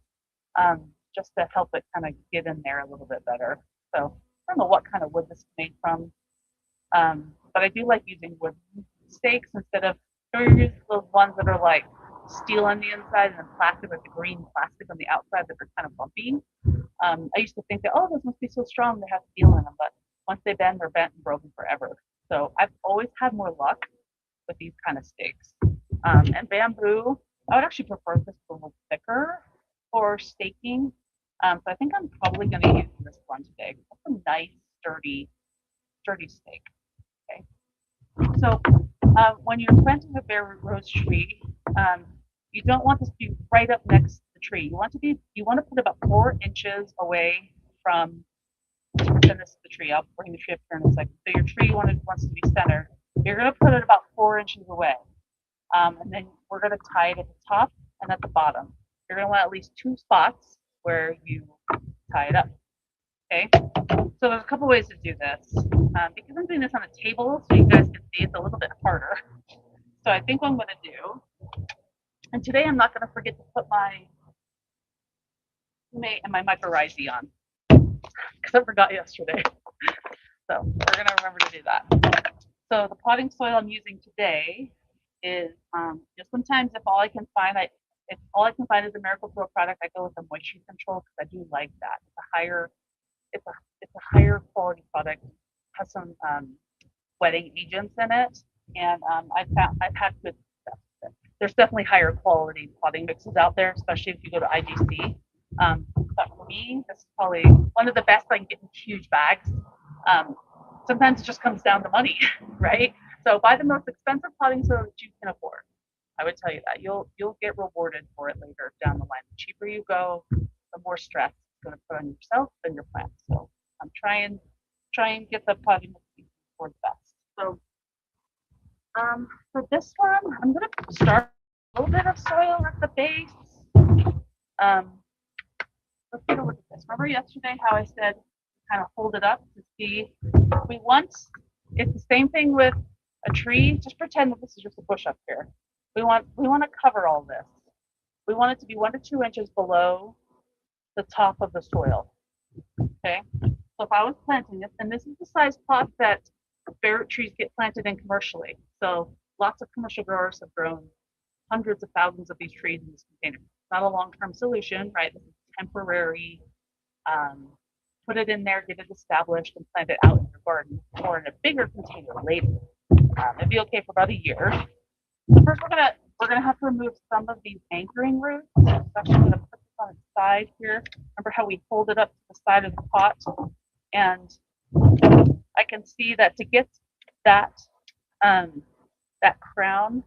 just to help it kind of get in there a little bit better. So I don't know what kind of wood this is made from, but I do like using wooden stakes instead of those ones that are like steel on the inside and then plastic, like the green plastic on the outside that are kind of bumpy. I used to think that, oh, those must be so strong, they have steel in them, but once they bend, they're bent and broken forever. So I've always had more luck with these kind of stakes. And bamboo, I would actually prefer this a little thicker for staking. So I think I'm probably going to use this one today. It's a nice, sturdy stake. Okay. So when you're planting a bare rose tree, you don't want this to be right up next to the tree. You want to put about 4 inches away from this is the tree. I'll bring the tree up here in a second. So your tree wants to be centered. You're going to put it about 4 inches away. And then we're going to tie it at the top and at the bottom. You're going to want at least 2 spots where you tie it up. Okay? So there's a couple ways to do this. Because I'm doing this on a table so you guys can see, it's a little bit harder. So I think what I'm going to do, and today I'm not going to forget to put my mycorrhizae on because I forgot yesterday. So we're going to remember to do that. So the potting soil I'm using today is just sometimes if all I can find is a Miracle Grow product, I go with the moisture control because I do like that. It's a higher quality product. It has some wetting agents in it, and I've had good success with it. There's definitely higher quality potting mixes out there, especially if you go to IGC. But for me, this is probably one of the best I can get in huge bags. Sometimes it just comes down to money, right? So buy the most expensive potting soil that you can afford. I would tell you that you'll get rewarded for it later down the line. The cheaper you go, the more stress it's going to put on yourself and your plants. So I'm trying get the potting for the best. So for this one, I'm going to start a little bit of soil at the base. Let's take a look at this. Remember yesterday how I said kind of hold it up to see? It's the same thing with a tree. Just pretend that this is just a bush up here. We want to cover all this. We want it to be 1 to 2 inches below the top of the soil. Okay. So if I was planting this, and this is the size pot that bare trees get planted in commercially. So lots of commercial growers have grown hundreds of thousands of these trees in this container. It's not a long-term solution, right? This is temporary. Put it in there, get it established, and plant it out in your garden or in a bigger container later. It'd be okay for about a year. So first, we're gonna have to remove some of these anchoring roots. So I'm actually gonna put this on its side here. Remember how we hold it up to the side of the pot, and I can see that to get that that crown,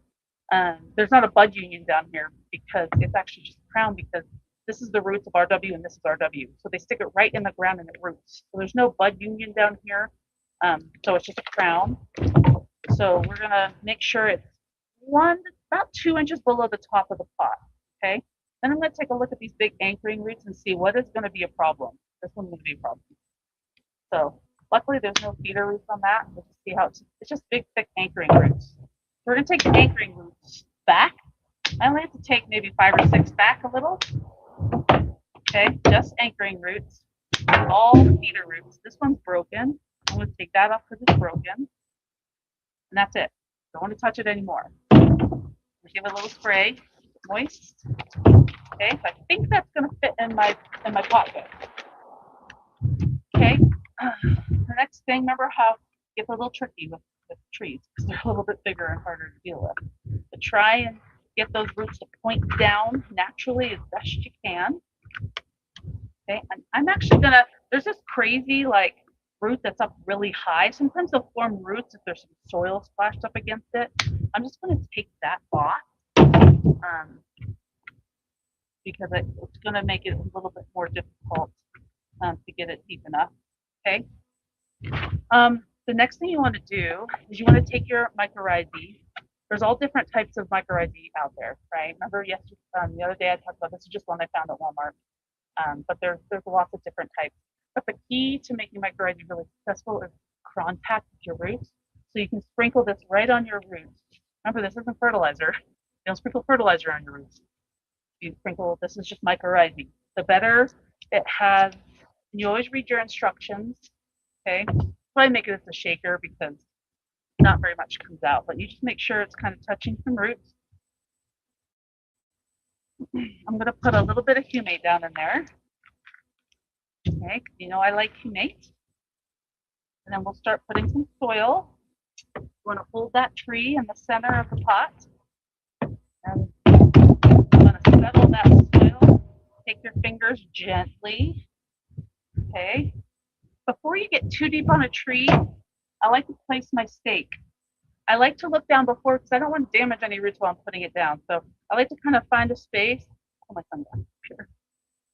there's not a bud union down here because it's actually just a crown because this is the roots of RW and this is RW. So they stick it right in the ground and it roots. So there's no bud union down here. So it's just a crown. So we're gonna make sure it's about 2 inches below the top of the pot. Okay. Then I'm gonna take a look at these big anchoring roots and see what is gonna be a problem. This one's gonna be a problem. So luckily there's no feeder roots on that. We'll just see how it's just big, thick anchoring roots. So we're gonna take the anchoring roots back. I only have to take maybe 5 or 6 back a little. Okay, just anchoring roots. All the feeder roots. This one's broken. I'm gonna take that off because it's broken. And that's it. Don't want to touch it anymore. Give it a little spray, moist. Okay, so I think that's gonna fit in my pocket. Okay. The next thing, remember how it gets a little tricky with trees because they're a little bit bigger and harder to deal with. But try and get those roots to point down naturally as best you can. Okay, and I'm actually gonna, there's this crazy like root that's up really high. Sometimes they'll form roots if there's some soil splashed up against it. I'm just gonna take that off because it's gonna make it a little bit more difficult to get it deep enough. Okay. The next thing you want to do is you want to take your mycorrhizae. There's all different types of mycorrhizae out there, right? Remember yesterday, the other day I talked about this is just one I found at Walmart. But there's lots of different types. But the key to making mycorrhizae really successful is contact with your roots. So you can sprinkle this right on your roots. Remember, this isn't fertilizer. You don't sprinkle fertilizer on your roots. You sprinkle, this is just mycorrhizae. The better it has, and you always read your instructions, okay? Probably make it as a shaker because not very much comes out, but you just make sure it's kind of touching some roots. I'm going to put a little bit of humate down in there. Okay, you know I like humate. And then we'll start putting some soil. You want to hold that tree in the center of the pot. And you want to settle that soil. Take your fingers gently. Okay. Before you get too deep on a tree, I like to place my stake. I like to look down before because I don't want to damage any roots while I'm putting it down. So I like to kind of find a space. Pull my thumb down here,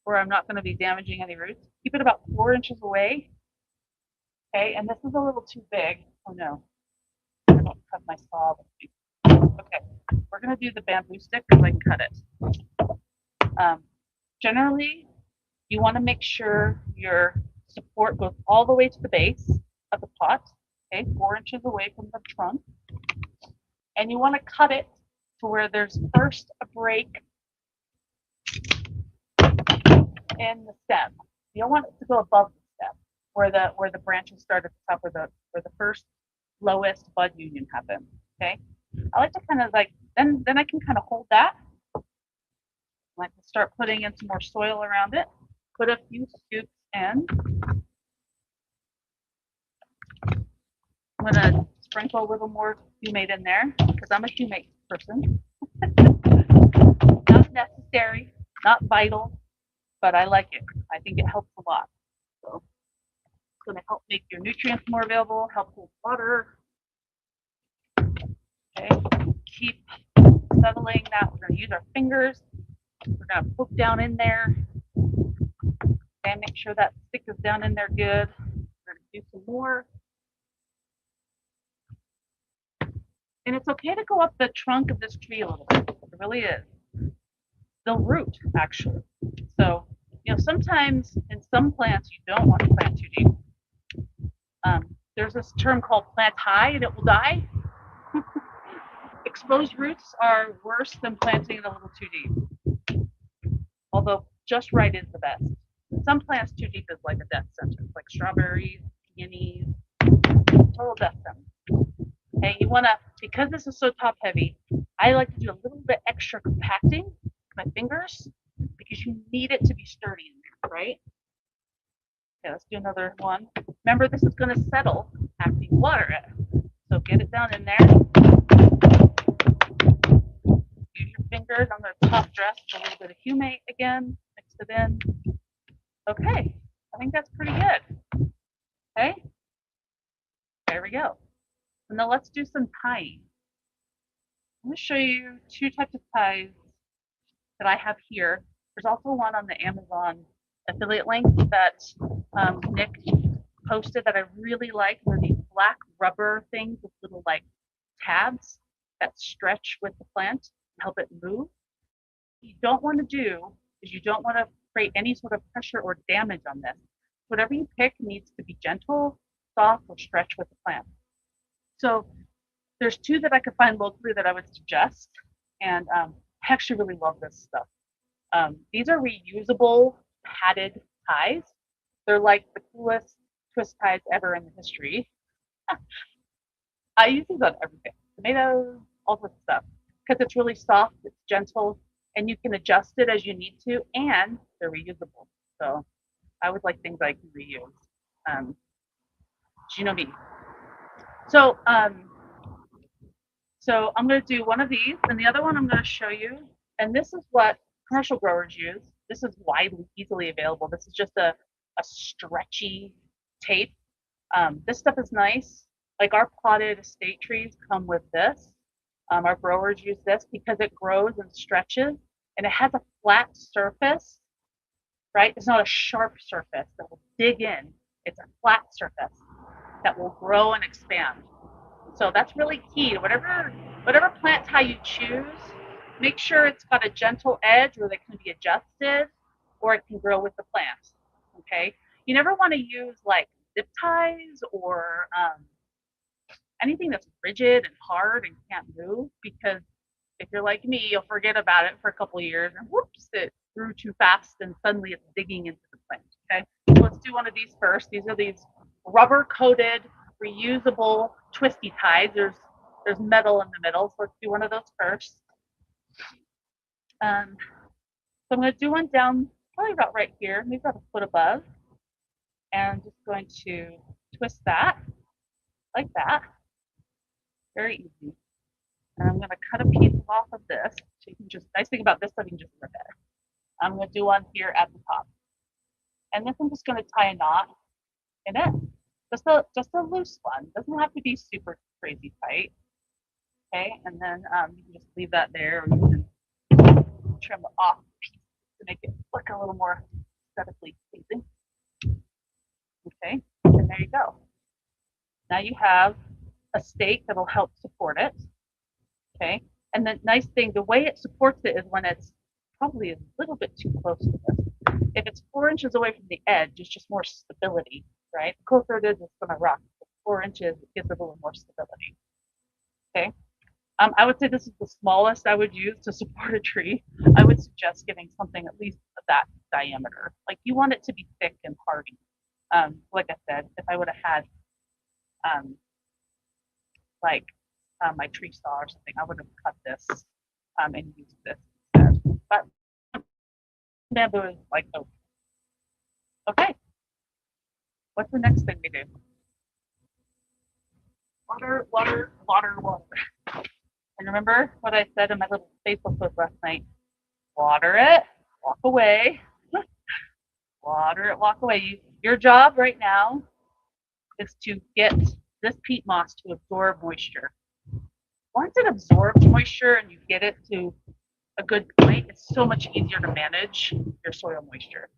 where I'm not going to be damaging any roots. Keep it about 4 inches away. Okay, and this is a little too big. Oh no, I don't have my saw with me. Okay, we're going to do the bamboo stick because I can cut it. Generally, you want to make sure your support goes all the way to the base of the pot. Okay, 4 inches away from the trunk. And you want to cut it to where there's first a break in the stem. You don't want it to go above the stem where the branches start at the top where the first lowest bud union happens. Okay. I like to kind of like then I can kind of hold that. I like to start putting in some more soil around it. Put a few scoops in. I'm gonna sprinkle a little more humate in there because I'm a humate person. Not necessary, not vital, but I like it. I think it helps a lot. So it's going to help make your nutrients more available, help hold water. Okay, keep settling that. We're going to use our fingers. We're going to poke down in there. Okay, make sure that stick is down in there good. We're going to do some more. And it's okay to go up the trunk of this tree a little bit. It really is. The root, actually. So, you know, sometimes in some plants you don't want to plant too deep. There's this term called plant high and it will die. Exposed roots are worse than planting it a little too deep. Although just right is the best. Some plants too deep is like a death sentence, like strawberries, peonies, total death sentence. Okay, you want to, because this is so top heavy, I like to do a little bit extra compacting with my fingers because you need it to be sturdy in there, right? Okay, let's do another one. Remember, this is going to settle after you water it. So get it down in there. Use your fingers. I'm going to top dress with a little bit of humate again. Mix it in. Okay, I think that's pretty good. Okay, there we go. And now let's do some tying. I'm going to show you 2 types of ties that I have here. There's also one on the Amazon affiliate link that Nick posted that I really like. They're these black rubber things with little like tabs that stretch with the plant and help it move. What you don't want to do is you don't want to create any sort of pressure or damage on this. whatever you pick needs to be gentle, soft, or stretch with the plant. So there's two that I could find locally that I would suggest, and I actually really love this stuff. These are reusable padded ties. They're like the coolest twist ties ever in the history. I use these on everything, tomatoes, all sorts of stuff, because it's really soft, it's gentle, and you can adjust it as you need to, and they're reusable. So I would like things I can reuse. Um, you know me. So so I'm going to do one of these, and the other one I'm going to show you. And this is what commercial growers use. This is widely, easily available. This is just a stretchy tape. This stuff is nice. Like our potted estate trees come with this. Our growers use this because it grows and stretches, and it has a flat surface, right? It's not a sharp surface that will dig in. It's a flat surface that will grow and expand. So that's really key to whatever plant tie you choose. Make sure it's got a gentle edge where they can be adjusted, or it can grow with the plant. Okay, you never want to use like zip ties or anything that's rigid and hard and can't move, because if you're like me, you'll forget about it for a couple of years and whoops, it grew too fast and suddenly it's digging into the plant. Okay, so let's do one of these first. These are these rubber coated reusable twisty ties. There's metal in the middle, so let's do one of those first. So I'm going to do one down probably about right here, maybe about a foot above, and I'm just going to twist that like that. Very easy. And I'm going to cut a piece off of this. So you can just, nice thing about this, I can just rip it. I'm going to do one here at the top. And this I'm just going to tie a knot in it. Just a loose one. Doesn't have to be super crazy tight. Okay, and then you can just leave that there, or you can trim it off to make it look a little more aesthetically pleasing. Okay, and there you go. Now you have a stake that'll help support it. Okay, and the nice thing, the way it supports it is when it's probably a little bit too close to this. If it's 4 inches away from the edge, it's just more stability, right? The closer it is, it's going to rock. 4 inches, it gives it a little more stability. Okay. I would say this is the smallest I would use to support a tree. I would suggest getting something at least of that diameter. Like you want it to be thick and hardy. Like I said, if I would have had like my tree saw or something, I would have cut this and used this instead. But bamboo is like oak. Okay. What's the next thing we do? Water, water, water, water. And remember what I said in my little Facebook post last night? Water it, walk away. Water it, walk away. Your job right now is to get this peat moss to absorb moisture. Once it absorbs moisture and you get it to a good point, it's so much easier to manage your soil moisture.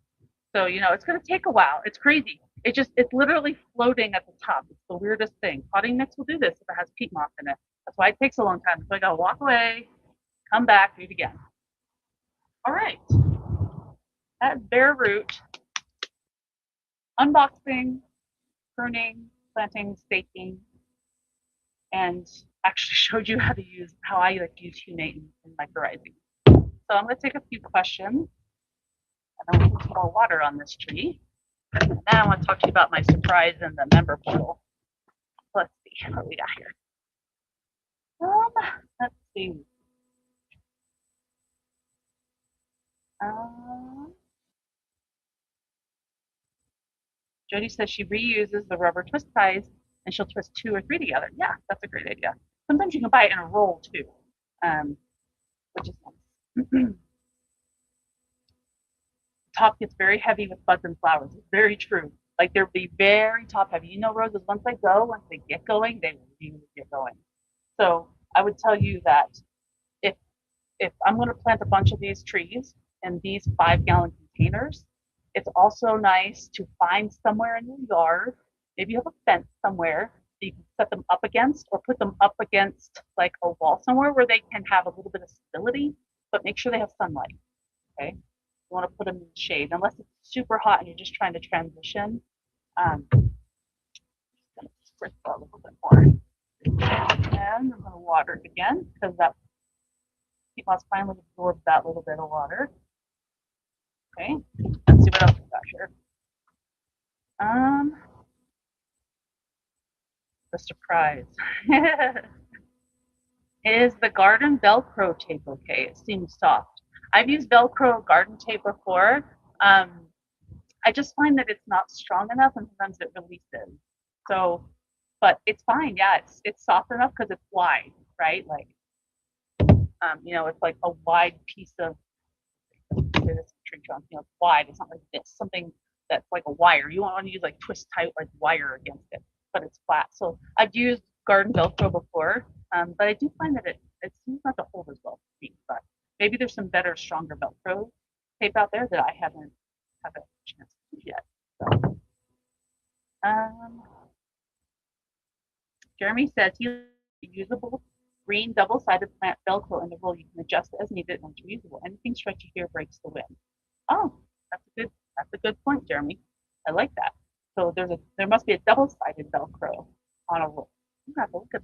So, you know, it's going to take a while. It's crazy. It's literally floating at the top. It's the weirdest thing. Potting mix will do this if it has peat moss in it. That's why it takes a long time. So I got to walk away, come back, do it again. All right. That's bare root. Unboxing, pruning, planting, staking, and actually showed you how I like to use humate in mycorrhizing. So I'm going to take a few questions, and I'm going to put some more water on this tree. And then I want to talk to you about my surprise in the member portal. Let's see what we got here. Let's see. Jody says she reuses the rubber twist ties and she'll twist 2 or 3 together. Yeah, that's a great idea. Sometimes you can buy it in a roll too, which is nice. Top gets very heavy with buds and flowers. It's very true. Like they'll be very top heavy. You know, roses, once they get going, they really get going. So I would tell you that if I'm going to plant a bunch of these trees in these 5-gallon containers, it's also nice to find somewhere in your yard, maybe you have a fence somewhere that you can set them up against, or put them up against like a wall somewhere where they can have a little bit of stability, but make sure they have sunlight. Okay. You want to put them in the shade, unless it's super hot and you're just trying to transition. Going to spritz that a little bit more. And I'm going to water it again because that peat moss finally absorbed that little bit of water. Okay, let's see what else we got here. The surprise. Is the garden Velcro tape okay? It seems soft. I've used Velcro garden tape before. I just find that it's not strong enough and sometimes it releases. So, but it's fine. Yeah, it's soft enough because it's wide, right? Like, it's like a wide piece of this tree trunk. It's wide. It's not like this. Something that's like a wire. You want to use like twist tight like wire against it, but it's flat. So I've used garden Velcro before, but I do find that it seems not to hold as well for me. But maybe there's some better, stronger Velcro tape out there that I haven't had a chance to use yet. So, Jeremy says he usable green double-sided plant Velcro in the roll. You can adjust as needed and it's reusable. Anything stretchy here breaks the wind. Oh, that's a good point, Jeremy. I like that. So there must be a double-sided Velcro on a roll. I'm gonna have to look at.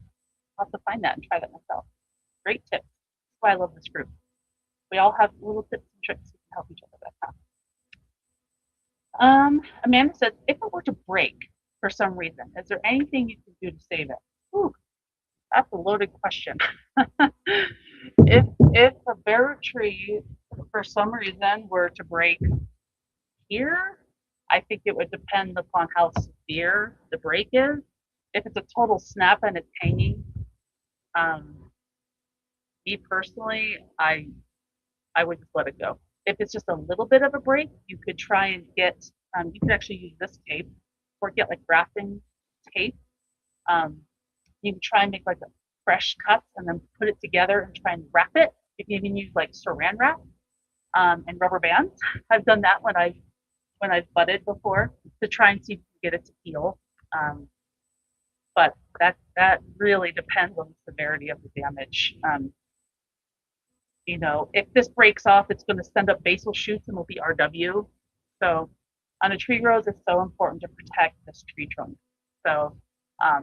I'll have to find that and try that myself. Great tip. That's why I love this group. We all have little tips and tricks to help each other. Amanda says, if it were to break for some reason, is there anything you can do to save it? Ooh, that's a loaded question. if a bare tree for some reason were to break here, I think it would depend upon how severe the break is. If it's a total snap and it's hanging, me personally, I would just let it go. If it's just a little bit of a break, you could try and get, you could actually use this tape or get like grafting tape. You can try and make like a fresh cuts and then put it together and try and wrap it. You can even use like saran wrap and rubber bands. I've done that when I've budded before to try and see if you can get it to heal. But that really depends on the severity of the damage. If this breaks off, it's going to send up basal shoots and will be RW. So on a tree rose, it's so important to protect this tree trunk. So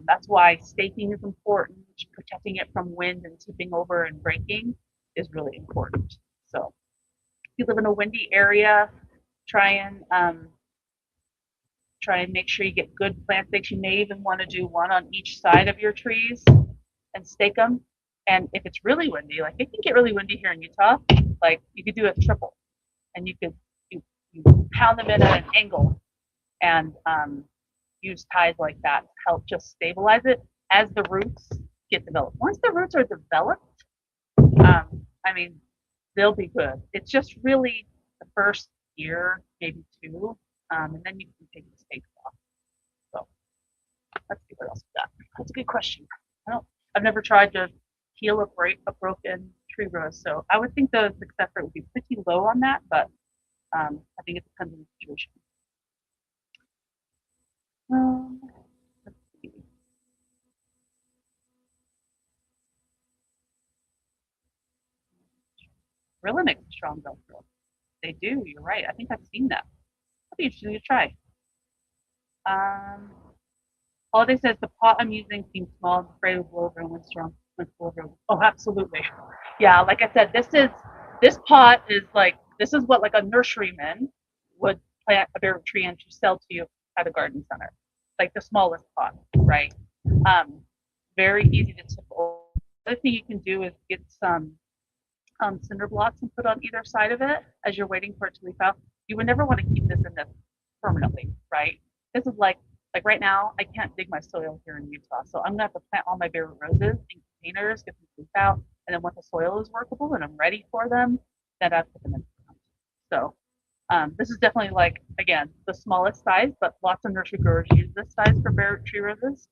that's why staking is important. Protecting it from wind and tipping over and breaking is really important. So if you live in a windy area, try and make sure you get good plant stakes. You may even want to do one on each side of your trees and stake them. And if it's really windy, like it can get really windy here in Utah, like you could do it triple, and you pound them in at an angle and use ties like that to help just stabilize it as the roots get developed. Once the roots are developed, they'll be good. It's just really the first year, maybe two, and then you can take the stakes off. So let's see what else we got. That's a good question. I've never tried to heal a broken tree rose, so I would think the success rate would be pretty low on that, but I think it depends on the situation. Let's see. Really makes a strong Velcro. They do. You're right. I think I've seen that. That'd be interesting to try. Holiday says the pot I'm using seems small. I'm afraid it will blow over and windstorm. Oh, absolutely. Yeah, like I said, this pot is like this is what like a nurseryman would plant a bare tree in to sell to you at a garden center, like the smallest pot, right? Very easy to tip over. The other thing you can do is get some cinder blocks and put on either side of it as you're waiting for it to leaf out. You would never want to keep this in this permanently, right? This is like right now, I can't dig my soil here in Utah, so I'm gonna have to plant all my bare roses in containers, get them leaf out, and then once the soil is workable and I'm ready for them, then I put them in. So this is definitely like again the smallest size, but lots of nursery growers use this size for bare tree roses.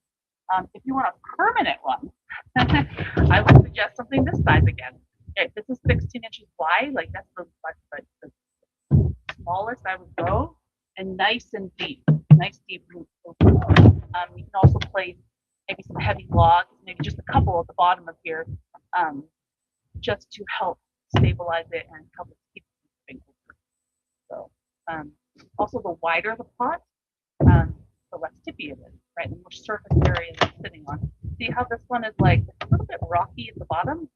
If you want a permanent one, I would suggest something this size again. Okay, this is 16 inches wide, like that's the smallest I would go, and nice deep root. You can also place maybe some heavy logs, maybe just a couple at the bottom of here, just to help stabilize it and help it keep moving over. Also, the wider the pot, the less tippy it is, right? The more surface area it's sitting on. See how this one is like a little bit rocky at the bottom?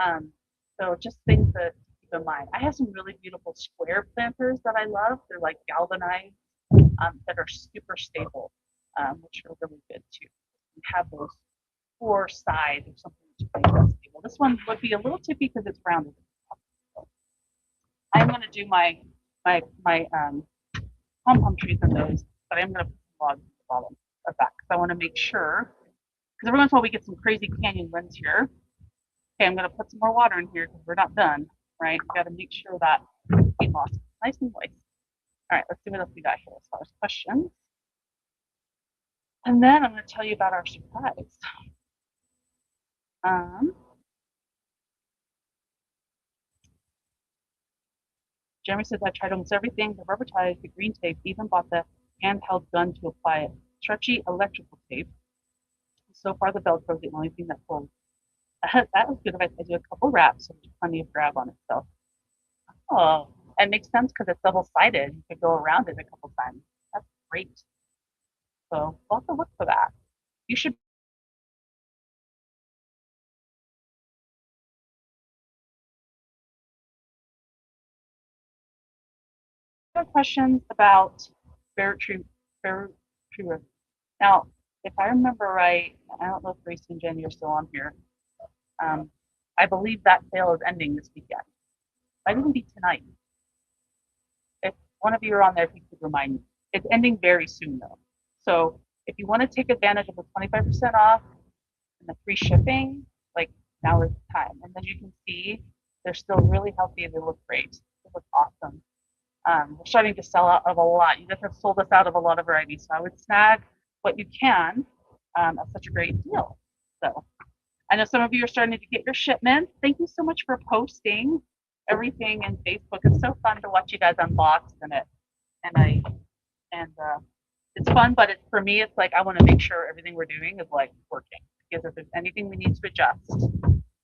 Um, so just things to keep in mind. I have some really beautiful square planters that I love. They're like galvanized that are super stable, which are really good too. We have those four sides or something to make that stable. This one would be a little tippy because it's rounded. So I'm going to do my pom-pom trees in those, but I'm going to put some logs at the bottom of that because I want to make sure, because every once in a while we get some crazy canyon winds here. Okay, I'm going to put some more water in here because we're not done, right? We got to make sure that peat moss is nice and moist. All right, let's see what else we got here as far as questions. And then I'm going to tell you about our surprise. Jeremy says, I tried almost everything, the rubber ties, the green tape, even bought the handheld gun to apply it. Stretchy electrical tape. So far, the Velcro is the only thing that pulls. That was good if I do a couple wraps, so there's plenty of grab on itself. Oh, it makes sense because it's double-sided. You could go around it a couple times. That's great. So we'll have to look for that. You should have questions about Barrett tree root. Now, if I remember right, I don't know if Grace and Jen are still on here. I believe that sale is ending this weekend. Might even be tonight. If one of you are on there, if you could remind me. It's ending very soon though. So if you want to take advantage of the 25% off and the free shipping, like now is the time. And then you can see they're still really healthy and they look great. They look awesome. We're starting to sell out of a lot. You guys have sold us out of a lot of varieties. So I would snag what you can at such a great deal. So I know some of you are starting to get your shipments. Thank you so much for posting everything in Facebook. It's so fun to watch you guys unbox and it's fun, but for me, it's like I want to make sure everything we're doing is like working. Because if there's anything we need to adjust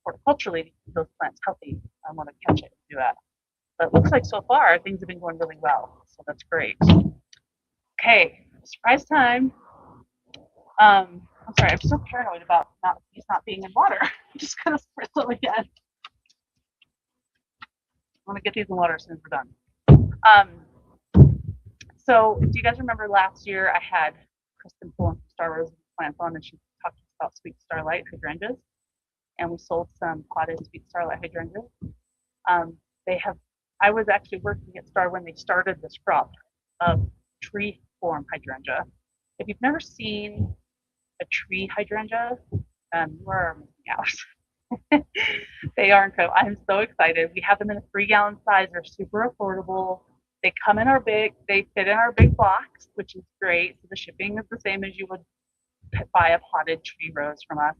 horticulturally to keep those plants healthy, I want to catch it and do that. But it looks like so far things have been going really well, so that's great. Okay, surprise time. I'm sorry, I'm so paranoid about these not being in water. I'm just gonna spritz them again. I want to get these in water as soon as we're done. So do you guys remember last year I had Kristen pulling some Star Rose plants on and she talked about Sweet Starlight hydrangeas, and we sold some potted Sweet Starlight hydrangeas. I was actually working at Star when they started this crop of tree form hydrangea. If you've never seen a tree hydrangea, you are missing out. They are incredible. I'm so excited. We have them in a 3-gallon size. They're super affordable. They come in they fit in our big box, which is great. So the shipping is the same as you would buy a potted tree rose from us.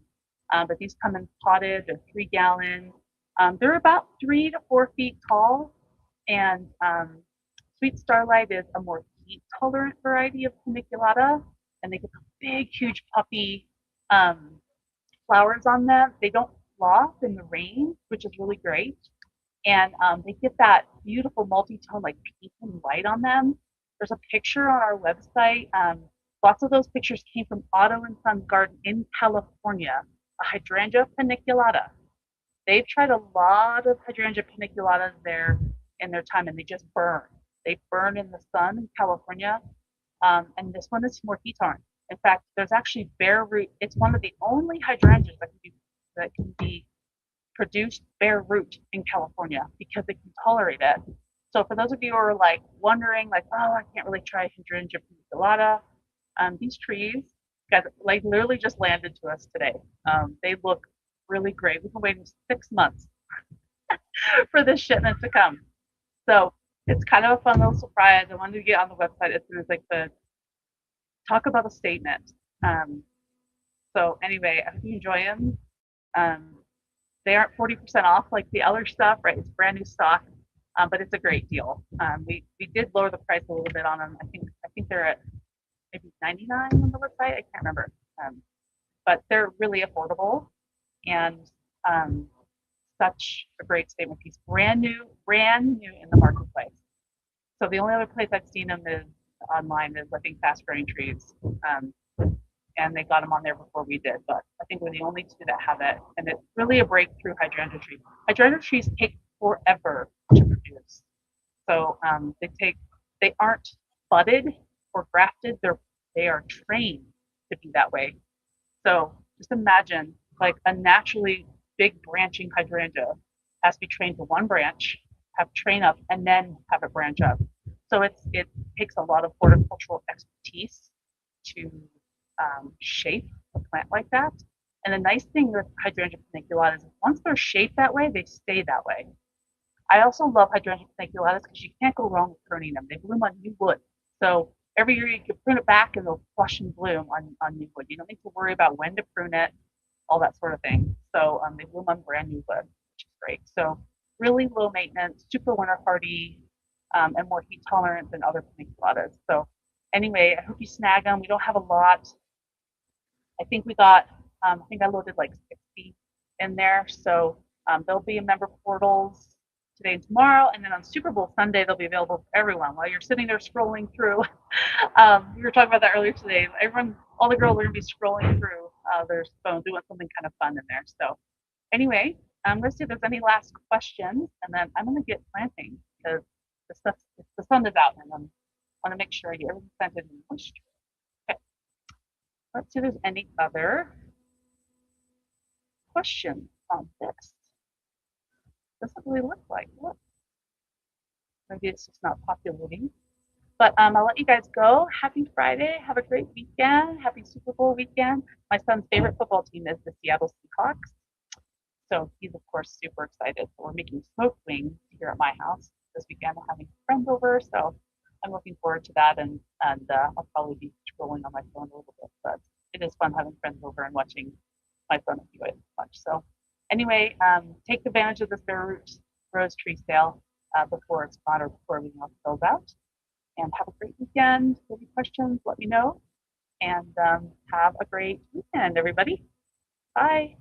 But these come in potted. They're 3-gallon. They're about 3 to 4 feet tall. And Sweet Starlight is a more heat tolerant variety of paniculata, and they get big, huge, puffy flowers on them. They don't flop in the rain, which is really great. And they get that beautiful multi-tone, like pink and white on them. There's a picture on our website. Lots of those pictures came from Otto and Sons Garden in California, a hydrangea paniculata. They've tried a lot of hydrangea paniculatas there in their time, and they just burn. They burn in the sun in California, and this one is more heat tolerant. In fact, there's actually bare root. It's one of the only hydrangeas that can be produced bare root in California because it can tolerate it. So for those of you who are like wondering, like, oh, I can't really try hydrangea paniculata, these trees, guys, like literally just landed to us today. They look really great. We've been waiting 6 months for this shipment to come. So it's kind of a fun little surprise. I wanted to get on the website as soon as I could. Talk about a statement. So anyway, I hope you enjoy them. They aren't 40% off like the other stuff, right? It's brand new stock, but it's a great deal. We did lower the price a little bit on them. I think they're at maybe 99 on the website. I can't remember, but they're really affordable and such a great statement piece. Brand new in the marketplace. So the only other place I've seen them is online is I think Fast Growing Trees, and they got them on there before we did. But I think we're the only two that have it, and it's really a breakthrough hydrangea tree. Hydrangea trees take forever to produce. So they aren't budded or grafted. They are trained to be that way. So just imagine like a naturally big branching hydrangea has to be trained to one branch, have train up, and then have it branch up. So it takes a lot of horticultural expertise to shape a plant like that. And the nice thing with hydrangea paniculatas is once they're shaped that way, they stay that way. I also love hydrangea paniculatas because you can't go wrong with pruning them. They bloom on new wood. So every year you can prune it back and they'll flush and bloom on new wood. You don't need to worry about when to prune it, all that sort of thing. So they bloom on brand new wood, which is great. So really low maintenance, super winter hardy, and more heat tolerant than other paniculatas. So anyway, I hope you snag them. We don't have a lot. I think I loaded like 60 in there. So they'll be in member portals today and tomorrow. And then on Super Bowl Sunday, they'll be available for everyone. While you're sitting there scrolling through, we were talking about that earlier today. All the girls are going to be scrolling through their phone, doing something kind of fun in there. So anyway, let's see if there's any last questions. And then I'm going to get planting because the sun is out and I want to make sure I get everything planted in moisture. Okay. Let's see if there's any other questions on this. Doesn't really look like it. Maybe it's just not populating. But I'll let you guys go. Happy Friday. Have a great weekend. Happy Super Bowl weekend. My son's favorite football team is the Seattle Seahawks. So he's, of course, super excited. So we're making smoked wings here at my house this weekend. I'm having friends over. So I'm looking forward to that. And I'll probably be scrolling on my phone a little bit. But it is fun having friends over and watching my son enjoy it much. So anyway, take advantage of this bare root rose tree sale before it's gone or before everything else sells out. And have a great weekend. If you have any questions, let me know. And have a great weekend, everybody. Bye.